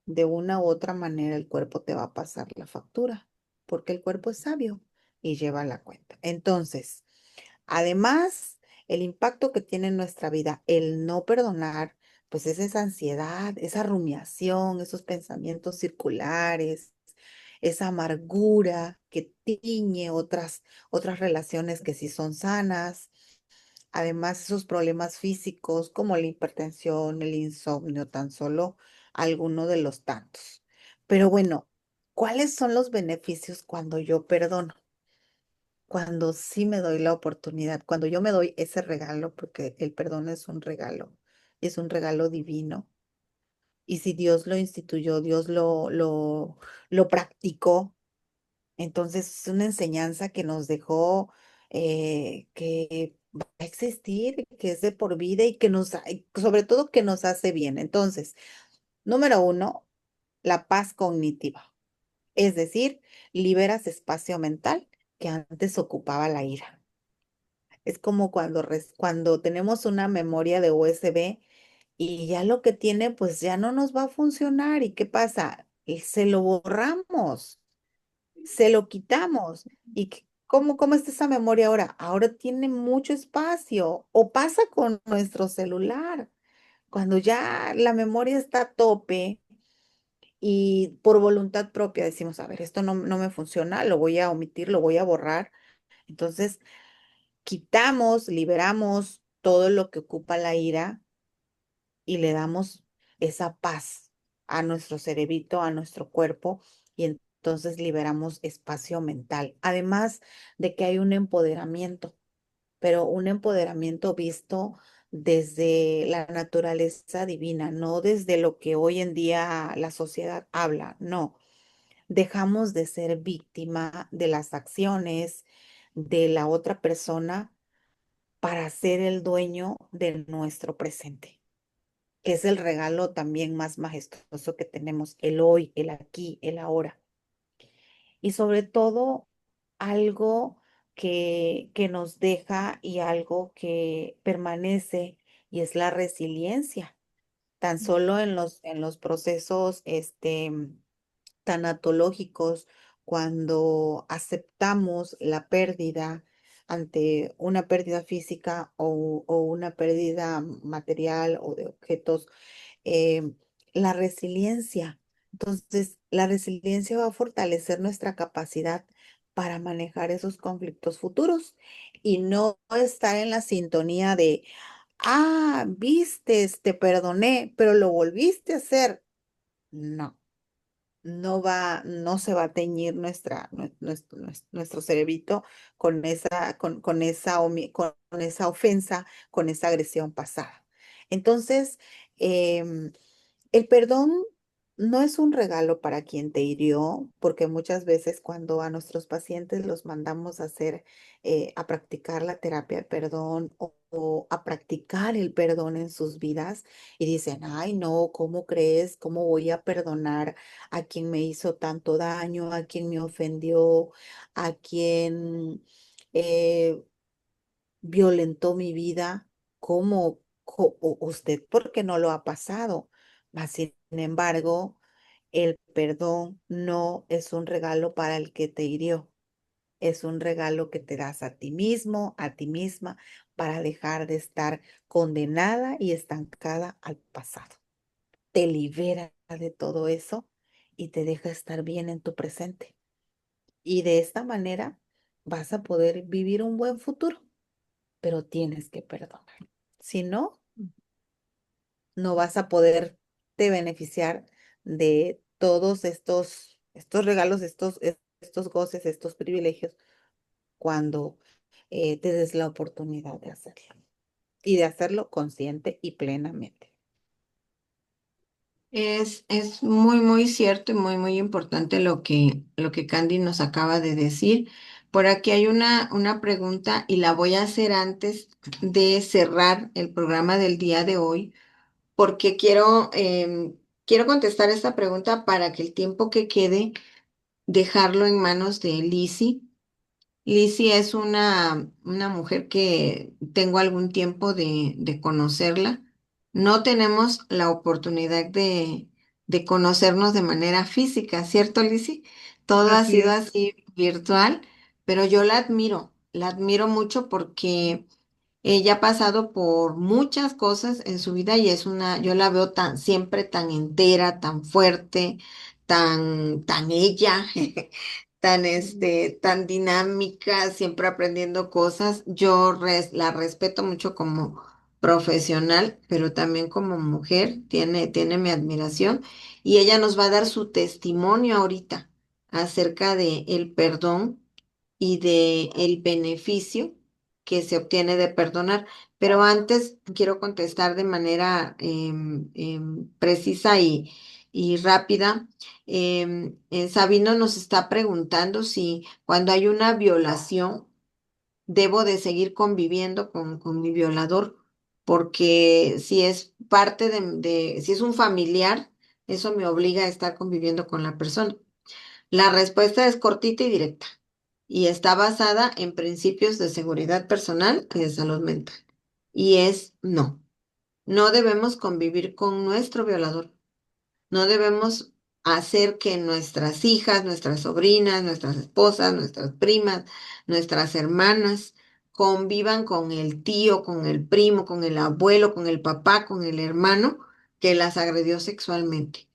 de una u otra manera el cuerpo te va a pasar la factura, porque el cuerpo es sabio y lleva la cuenta. Entonces, además, el impacto que tiene en nuestra vida el no perdonar, pues es esa ansiedad, esa rumiación, esos pensamientos circulares, esa amargura que tiñe otras relaciones que sí son sanas. Además, esos problemas físicos como la hipertensión, el insomnio, tan solo alguno de los tantos. Pero bueno, ¿cuáles son los beneficios cuando yo perdono? Cuando sí me doy la oportunidad, cuando yo me doy ese regalo, porque el perdón es un regalo divino. Y si Dios lo instituyó, Dios lo practicó, entonces es una enseñanza que nos dejó, que va a existir, que es de por vida y sobre todo que nos hace bien. Entonces, número uno, la paz cognitiva. Es decir, liberas espacio mental que antes ocupaba la ira. Es como cuando tenemos una memoria de USB y ya lo que tiene, pues ya no nos va a funcionar. ¿Y qué pasa? Se lo borramos, se lo quitamos. ¿Y cómo está esa memoria ahora? Ahora tiene mucho espacio. O pasa con nuestro celular. Cuando ya la memoria está a tope y por voluntad propia decimos, a ver, esto no me funciona, lo voy a omitir, lo voy a borrar. Entonces, quitamos, liberamos todo lo que ocupa la ira y le damos esa paz a nuestro cerebrito, a nuestro cuerpo, y entonces liberamos espacio mental. Además de que hay un empoderamiento, pero un empoderamiento visto desde la naturaleza divina, no desde lo que hoy en día la sociedad habla, no. Dejamos de ser víctima de las acciones de la otra persona para ser el dueño de nuestro presente, que es el regalo también más majestuoso que tenemos, el hoy, el aquí, el ahora. Y sobre todo, algo que nos deja y algo que permanece, y es la resiliencia. Tan solo en los procesos tanatológicos, cuando aceptamos la pérdida ante una pérdida física o una pérdida material o de objetos, eh, la resiliencia. Entonces, la resiliencia va a fortalecer nuestra capacidad para manejar esos conflictos futuros y no estar en la sintonía de, vistes, te perdoné, pero lo volviste a hacer. No, no se va a teñir nuestro cerebrito con esa ofensa, con esa agresión pasada. Entonces, em, el perdón no es un regalo para quien te hirió, porque muchas veces cuando a nuestros pacientes los mandamos a hacer, a practicar la terapia de perdón o a practicar el perdón en sus vidas y dicen, ay, no, ¿cómo crees? ¿Cómo voy a perdonar a quien me hizo tanto daño, a quien me ofendió, a quien eh, violentó mi vida? ¿Cómo? ¿Usted por qué no lo ha pasado? Mas, sin embargo, el perdón no es un regalo para el que te hirió, es un regalo que te das a ti mismo, a ti misma, para dejar de estar condenada y estancada al pasado. Te libera de todo eso y te deja estar bien en tu presente. Y de esta manera vas a poder vivir un buen futuro, pero tienes que perdonar. Si no, no vas a poder te beneficiar de todos estos regalos, estos goces, estos privilegios cuando te des la oportunidad de hacerlo y de hacerlo consciente y plenamente. Es muy, muy cierto y muy, muy importante lo que Candy nos acaba de decir. Por aquí hay una pregunta y la voy a hacer antes de cerrar el programa del día de hoy, porque quiero contestar esta pregunta para que el tiempo que quede, dejarlo en manos de Lizzie. Lizzie es una mujer que tengo algún tiempo de conocerla. No tenemos la oportunidad de conocernos de manera física, ¿cierto, Lizzie? Todo ha Así sido es. así virtual, pero yo la admiro mucho porque ella ha pasado por muchas cosas en su vida y yo la veo siempre tan entera, tan fuerte, tan ella, tan dinámica, siempre aprendiendo cosas. La respeto mucho como profesional, pero también como mujer, tiene mi admiración y ella nos va a dar su testimonio ahorita acerca de el perdón y de el beneficio que se obtiene de perdonar. Pero antes quiero contestar de manera precisa y rápida. Sabino nos está preguntando si cuando hay una violación debo de seguir conviviendo con mi violador, porque si es parte si es un familiar, eso me obliga a estar conviviendo con la persona. La respuesta es cortita y directa y está basada en principios de seguridad personal y de salud mental. Y es no, no debemos convivir con nuestro violador. No debemos hacer que nuestras hijas, nuestras sobrinas, nuestras esposas, nuestras primas, nuestras hermanas convivan con el tío, con el primo, con el abuelo, con el papá, con el hermano que las agredió sexualmente.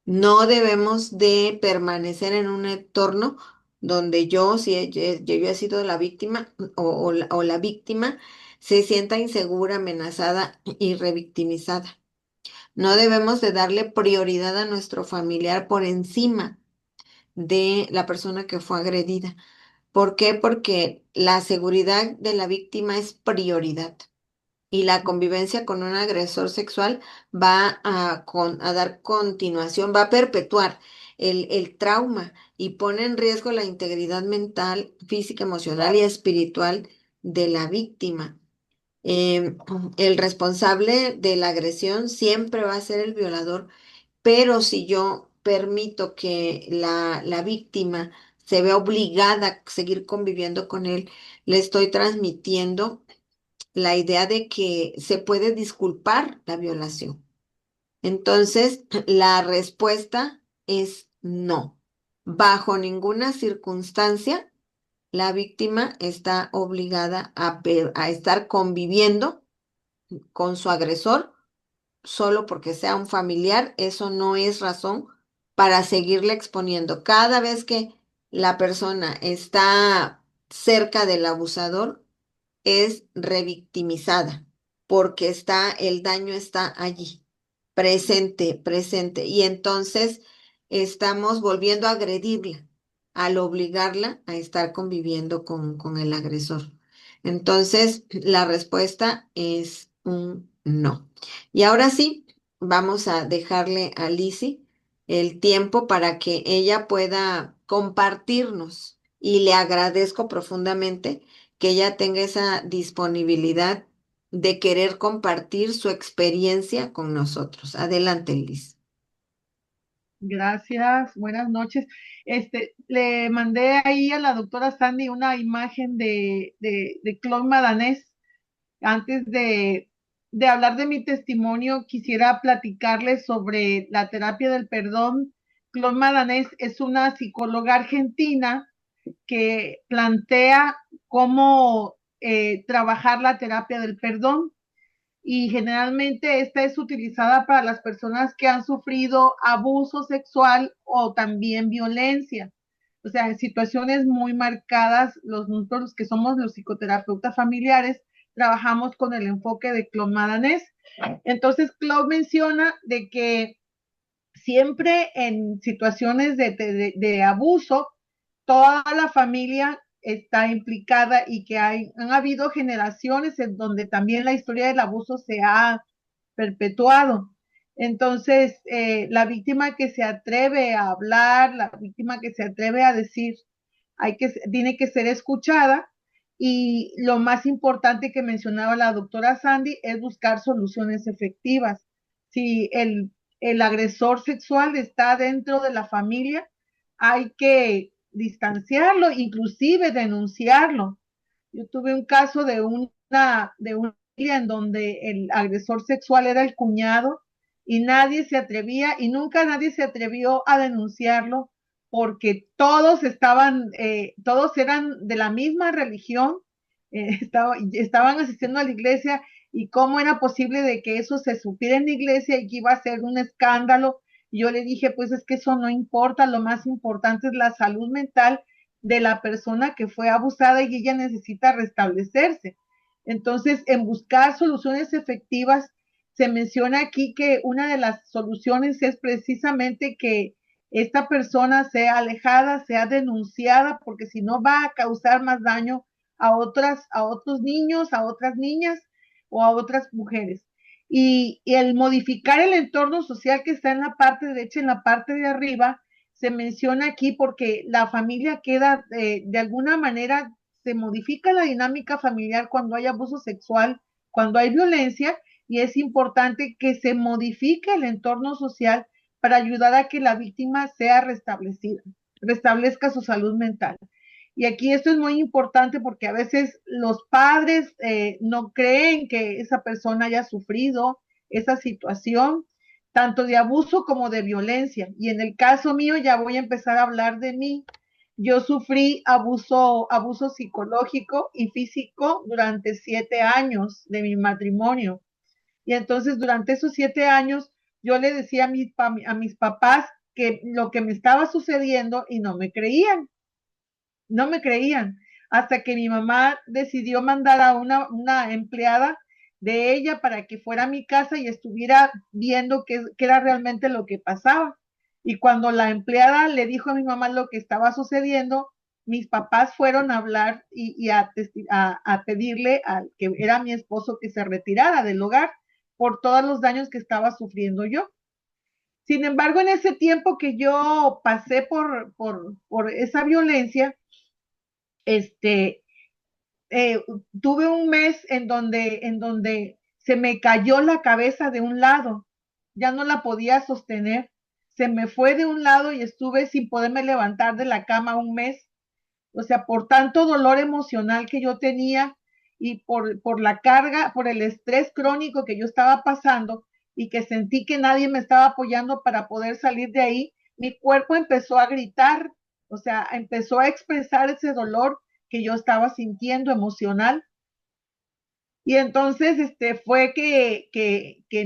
No debemos de permanecer en un entorno donde si yo he sido la víctima o la víctima, se sienta insegura, amenazada y revictimizada. No debemos de darle prioridad a nuestro familiar por encima de la persona que fue agredida. ¿Por qué? Porque la seguridad de la víctima es prioridad y la convivencia con un agresor sexual va a dar continuación, va a perpetuar el trauma y pone en riesgo la integridad mental, física, emocional y espiritual de la víctima. Em, el responsable de la agresión siempre va a ser el violador, pero si yo permito que la víctima se vea obligada a seguir conviviendo con él, le estoy transmitiendo la idea de que se puede disculpar la violación. Entonces, la respuesta es no. Bajo ninguna circunstancia la víctima está obligada a estar conviviendo con su agresor solo porque sea un familiar. Eso no es razón para seguirle exponiendo. Cada vez que la persona está cerca del abusador, es revictimizada porque el daño está allí, presente, presente. Y entonces estamos volviendo a agredirla al obligarla a estar conviviendo con el agresor. Entonces, la respuesta es un no. Y ahora sí, vamos a dejarle a Lizzie el tiempo para que ella pueda compartirnos. Y le agradezco profundamente que ella tenga esa disponibilidad de querer compartir su experiencia con nosotros. Adelante, Liz. Gracias, buenas noches. Le mandé ahí a la doctora Sandy una imagen de Claude Madanés. Antes de hablar de mi testimonio, quisiera platicarles sobre la terapia del perdón. Claude Madanés es una psicóloga argentina que plantea cómo trabajar la terapia del perdón, y generalmente esta es utilizada para las personas que han sufrido abuso sexual o también violencia. O sea, en situaciones muy marcadas, nosotros que somos los psicoterapeutas familiares, trabajamos con el enfoque de Claude Madanés. Entonces, Claude menciona de que siempre en situaciones de abuso, toda la familia está implicada, y que han habido generaciones en donde también la historia del abuso se ha perpetuado. Entonces, la víctima que se atreve a hablar, la víctima que se atreve a decir, tiene que ser escuchada. Y lo más importante que mencionaba la doctora Sandy es buscar soluciones efectivas. Si el agresor sexual está dentro de la familia, hay que distanciarlo, inclusive denunciarlo. Yo tuve un caso de una familia en donde el agresor sexual era el cuñado, y nadie se atrevía, y nunca nadie se atrevió a denunciarlo, porque todos eran de la misma religión, estaban asistiendo a la iglesia, y cómo era posible de que eso se supiera en la iglesia y que iba a ser un escándalo. Y yo le dije, pues es que eso no importa, lo más importante es la salud mental de la persona que fue abusada, y ella necesita restablecerse. Entonces, en buscar soluciones efectivas, se menciona aquí que una de las soluciones es precisamente que esta persona sea alejada, sea denunciada, porque si no va a causar más daño a otros niños, a otras niñas o a otras mujeres. Y el modificar el entorno social que está en la parte derecha, en la parte de arriba, se menciona aquí porque la familia queda, de alguna manera, se modifica la dinámica familiar cuando hay abuso sexual, cuando hay violencia, y es importante que se modifique el entorno social para ayudar a que la víctima sea restablecida, restablezca su salud mental. Y aquí esto es muy importante porque a veces los padres no creen que esa persona haya sufrido esa situación, tanto de abuso como de violencia. Y en el caso mío, ya voy a empezar a hablar de mí. Yo sufrí abuso psicológico y físico durante 7 años de mi matrimonio. Y entonces durante esos 7 años yo le decía a mis papás que lo que me estaba sucediendo, y no me creían, hasta que mi mamá decidió mandar a una empleada de ella para que fuera a mi casa y estuviera viendo qué era realmente lo que pasaba. Y cuando la empleada le dijo a mi mamá lo que estaba sucediendo, mis papás fueron a hablar y a pedirle al que era mi esposo que se retirara del hogar por todos los daños que estaba sufriendo yo. Sin embargo, en ese tiempo que yo pasé por esa violencia, este, eh, tuve un mes en donde se me cayó la cabeza de un lado, ya no la podía sostener, se me fue de un lado y estuve sin poderme levantar de la cama un mes. O sea, por tanto dolor emocional que yo tenía, y por la carga, por el estrés crónico que yo estaba pasando, y que sentí que nadie me estaba apoyando para poder salir de ahí, mi cuerpo empezó a gritar O sea, empezó a expresar ese dolor que yo estaba sintiendo emocional. Y entonces fue que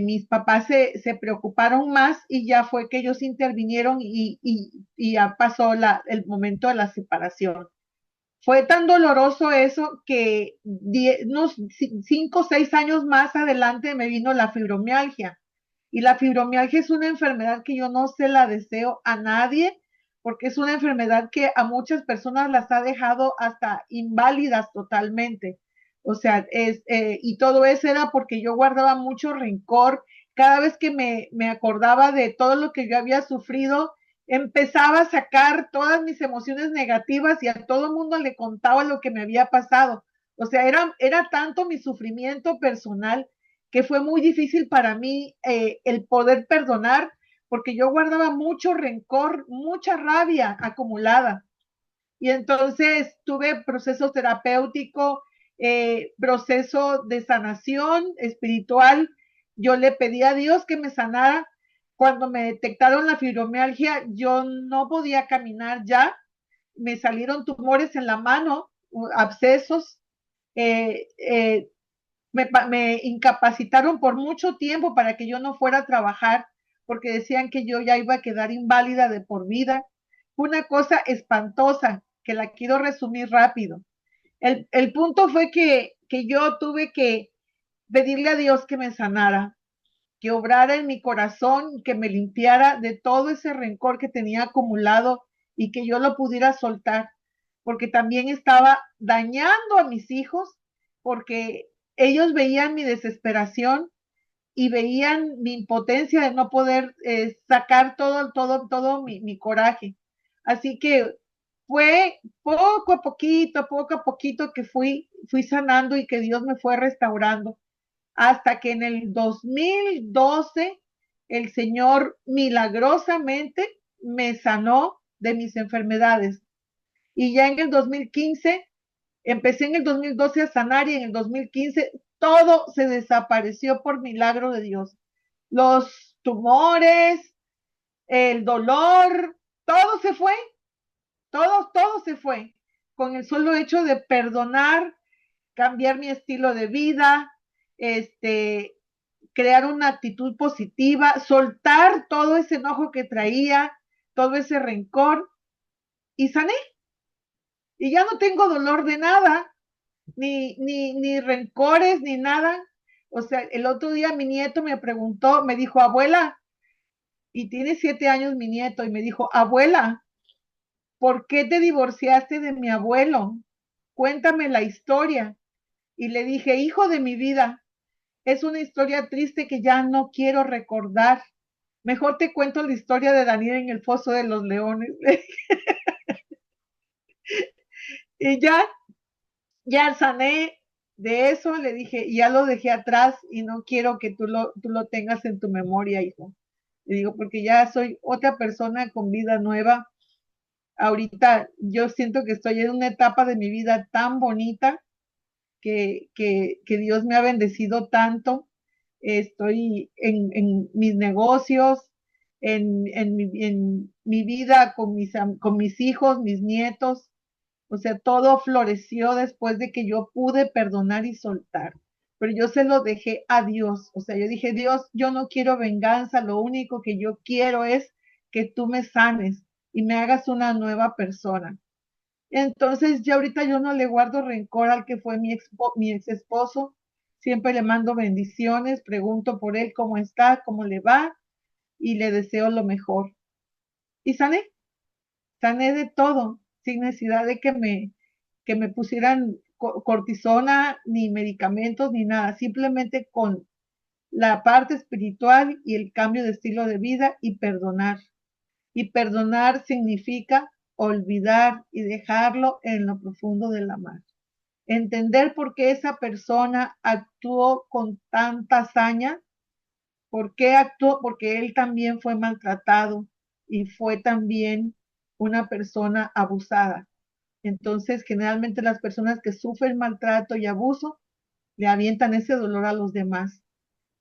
mis papás se preocuparon más y ya fue que ellos intervinieron y ya pasó el momento de la separación. Fue tan doloroso eso que unos 5 o 6 años más adelante me vino la fibromialgia. Y la fibromialgia es una enfermedad que yo no se la deseo a nadie, porque es una enfermedad que a muchas personas las ha dejado hasta inválidas totalmente. O sea, y todo eso era porque yo guardaba mucho rencor. Cada vez que me acordaba de todo lo que yo había sufrido, empezaba a sacar todas mis emociones negativas y a todo el mundo le contaba lo que me había pasado. O sea, era tanto mi sufrimiento personal que fue muy difícil para mí el poder perdonar, porque yo guardaba mucho rencor, mucha rabia acumulada. Y entonces tuve proceso terapéutico, proceso de sanación espiritual. Yo le pedí a Dios que me sanara. Cuando me detectaron la fibromialgia, yo no podía caminar ya. Me salieron tumores en la mano, abscesos. Eh, eh, me incapacitaron por mucho tiempo para que yo no fuera a trabajar, porque decían que yo ya iba a quedar inválida de por vida. Fue una cosa espantosa que la quiero resumir rápido. El punto fue que yo tuve que pedirle a Dios que me sanara, que obrara en mi corazón, que me limpiara de todo ese rencor que tenía acumulado y que yo lo pudiera soltar, porque también estaba dañando a mis hijos, porque ellos veían mi desesperación y veían mi impotencia de no poder sacar todo mi coraje. Así que fue poco a poquito que fui sanando y que Dios me fue restaurando hasta que en el 2012 el Señor milagrosamente me sanó de mis enfermedades. Y ya en el 2015, empecé en el 2012 a sanar y en el 2015 todo se desapareció por milagro de Dios. Los tumores, el dolor, todo se fue, todo se fue con el solo hecho de perdonar, cambiar mi estilo de vida, este, crear una actitud positiva, soltar todo ese enojo que traía, todo ese rencor y sané. Y ya no tengo dolor de nada, ni rencores, ni nada. O sea, el otro día mi nieto me preguntó, me dijo, abuela, y tiene 7 años mi nieto, y me dijo, abuela, ¿por qué te divorciaste de mi abuelo? Cuéntame la historia. Y le dije, hijo de mi vida, es una historia triste que ya no quiero recordar. Mejor te cuento la historia de Daniel en el foso de los leones. Y ya sané de eso, le dije, ya lo dejé atrás y no quiero que tú lo tengas en tu memoria, hijo. Le digo, porque ya soy otra persona con vida nueva. Ahorita yo siento que estoy en una etapa de mi vida tan bonita que Dios me ha bendecido tanto. Estoy en mis negocios, en mi vida con mis hijos, mis nietos. O sea, todo floreció después de que yo pude perdonar y soltar. Pero yo se lo dejé a Dios. O sea, yo dije, Dios, yo no quiero venganza, lo único que yo quiero es que tú me sanes y me hagas una nueva persona. Entonces, ya ahorita yo no le guardo rencor al que fue mi ex esposo. Siempre le mando bendiciones, pregunto por él cómo está, cómo le va y le deseo lo mejor. Y sané de todo, sin necesidad de que me pusieran cortisona, ni medicamentos, ni nada, simplemente con la parte espiritual y el cambio de estilo de vida y perdonar. Y perdonar significa olvidar y dejarlo en lo profundo de la mar. Entender por qué esa persona actuó con tanta hazaña, por qué actuó, porque él también fue maltratado y fue también una persona abusada. Entonces, generalmente las personas que sufren maltrato y abuso le avientan ese dolor a los demás.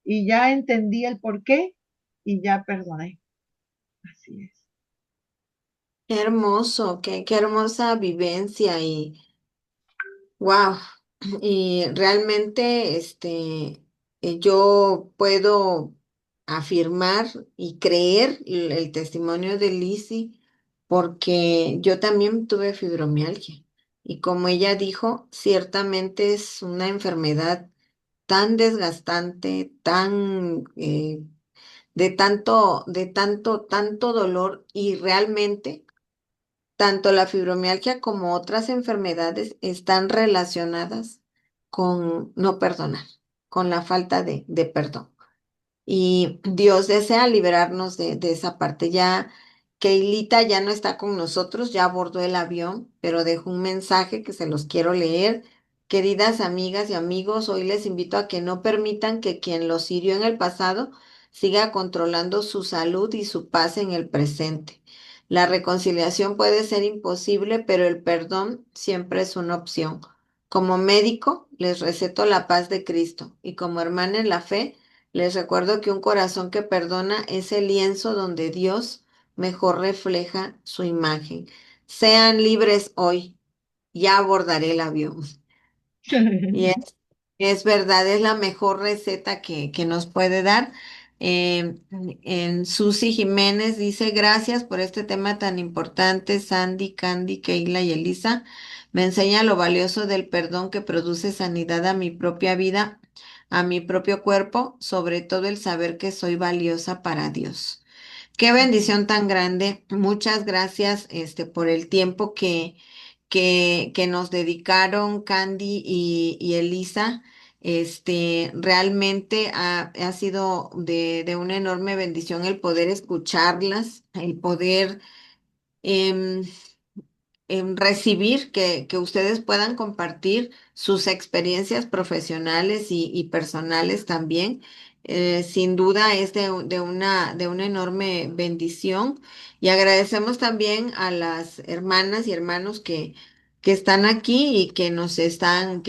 Y ya entendí el por qué y ya perdoné. Así es. Qué hermoso, qué hermosa vivencia y wow. Y realmente yo puedo afirmar y creer el testimonio de Lizzie porque yo también tuve fibromialgia. Y como ella dijo, ciertamente es una enfermedad tan desgastante, tan tanto dolor y realmente tanto la fibromialgia como otras enfermedades están relacionadas con no perdonar, con la falta de perdón. Y Dios desea liberarnos de esa parte. Ya Keilita ya no está con nosotros, ya abordó el avión, pero dejó un mensaje que se los quiero leer. Queridas amigas y amigos, hoy les invito a que no permitan que quien los hirió en el pasado siga controlando su salud y su paz en el presente. La reconciliación puede ser imposible, pero el perdón siempre es una opción. Como médico, les receto la paz de Cristo y como hermana en la fe, les recuerdo que un corazón que perdona es el lienzo donde Dios mejor refleja su imagen. Sean libres hoy, ya abordaré el avión. Y es verdad, es la mejor receta que nos puede dar. En Susi Jiménez dice, gracias por este tema tan importante, Sandy, Candy, Keila y Elisa. Me enseña lo valioso del perdón que produce sanidad a mi propia vida, a mi propio cuerpo, sobre todo el saber que soy valiosa para Dios. Qué bendición tan grande. Muchas gracias, por el tiempo que nos dedicaron Candy y Elisa. Realmente ha sido de una enorme bendición el poder escucharlas, el poder em, recibir que ustedes puedan compartir sus experiencias profesionales y personales también. Sin duda es de una enorme bendición y agradecemos también a las hermanas y hermanos que están aquí y que nos están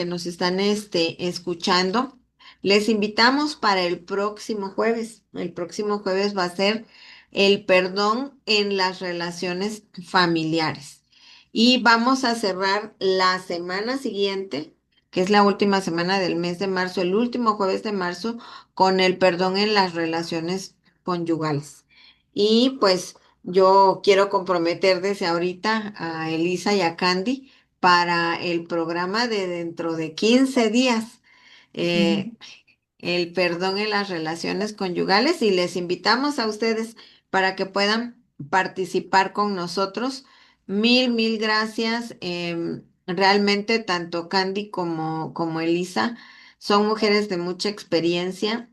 escuchando. Les invitamos para el próximo jueves. El próximo jueves va a ser el perdón en las relaciones familiares. Y vamos a cerrar la semana siguiente, que es la última semana del mes de marzo, el último jueves de marzo, con el perdón en las relaciones conyugales. Y pues yo quiero comprometer desde ahorita a Elisa y a Candy para el programa de dentro de 15 días. eh, el perdón en las relaciones conyugales y les invitamos a ustedes para que puedan participar con nosotros. Mil gracias. Realmente tanto Candy como Elisa son mujeres de mucha experiencia,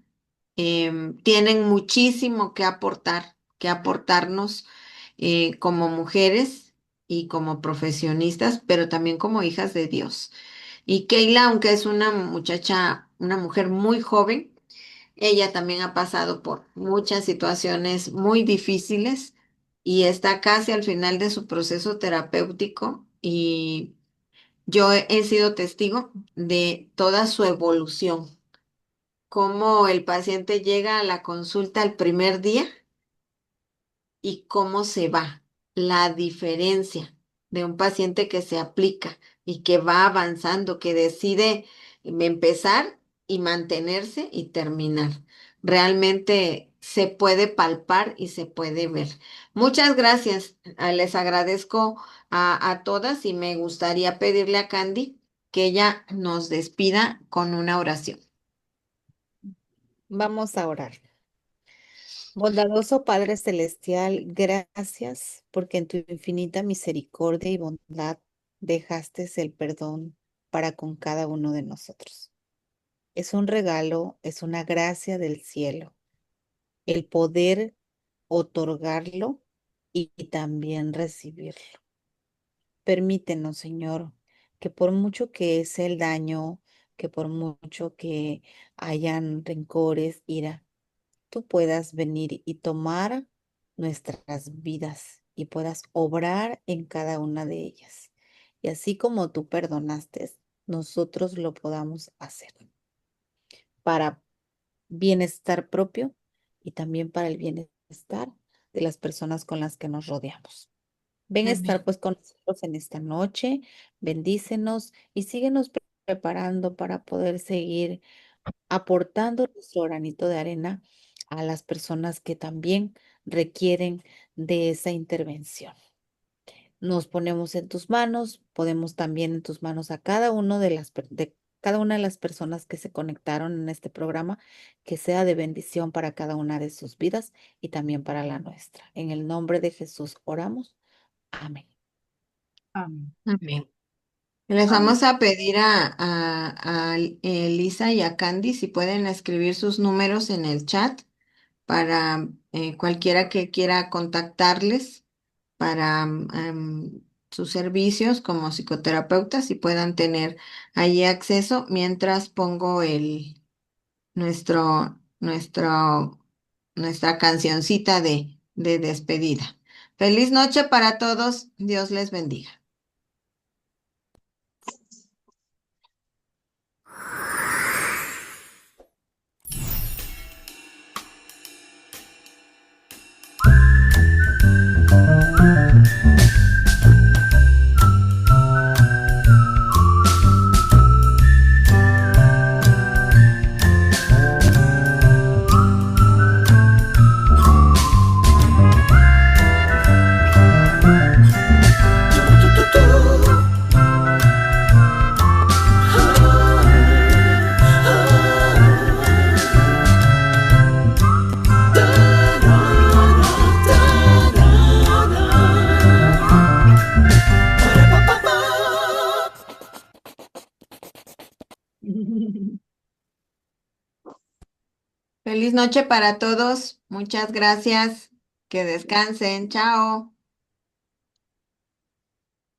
tienen muchísimo que aportarnos como mujeres y como profesionistas, pero también como hijas de Dios. Y Keila, aunque es una muchacha, una mujer muy joven, ella también ha pasado por muchas situaciones muy difíciles y está casi al final de su proceso terapéutico y yo he sido testigo de toda su evolución, cómo el paciente llega a la consulta el primer día y cómo se va. La diferencia de un paciente que se aplica y que va avanzando, que decide empezar y mantenerse y terminar. Realmente se puede palpar y se puede ver. Muchas gracias. Les agradezco a todas y me gustaría pedirle a Candy que ella nos despida con una oración. Vamos a orar. Bondadoso Padre Celestial, gracias porque en tu infinita misericordia y bondad dejaste el perdón para con cada uno de nosotros. Es un regalo, es una gracia del cielo, el poder otorgarlo y también recibirlo. Permítenos, Señor, que por mucho que es el daño, que por mucho que hayan rencores, ira, tú puedas venir y tomar nuestras vidas y puedas obrar en cada una de ellas. Y así como tú perdonaste, nosotros lo podamos hacer para bienestar propio y también para el bienestar de las personas con las que nos rodeamos. Ven a Amén. estar pues con nosotros en esta noche, bendícenos y síguenos preparando para poder seguir aportando nuestro granito de arena a las personas que también requieren de esa intervención. Nos ponemos en tus manos, podemos también en tus manos a cada uno de cada una de las personas que se conectaron en este programa, que sea de bendición para cada una de sus vidas y también para la nuestra. En el nombre de Jesús oramos. Amén. Amén. Amén. Les Amén. vamos a pedir a Elisa y a Candy si pueden escribir sus números en el chat para cualquiera que quiera contactarles para sus servicios como psicoterapeutas y puedan tener ahí acceso mientras pongo nuestro, nuestro, nuestra cancioncita de despedida. Feliz noche para todos. Dios les bendiga. Feliz noche para todos. Muchas gracias. Que descansen. Chao.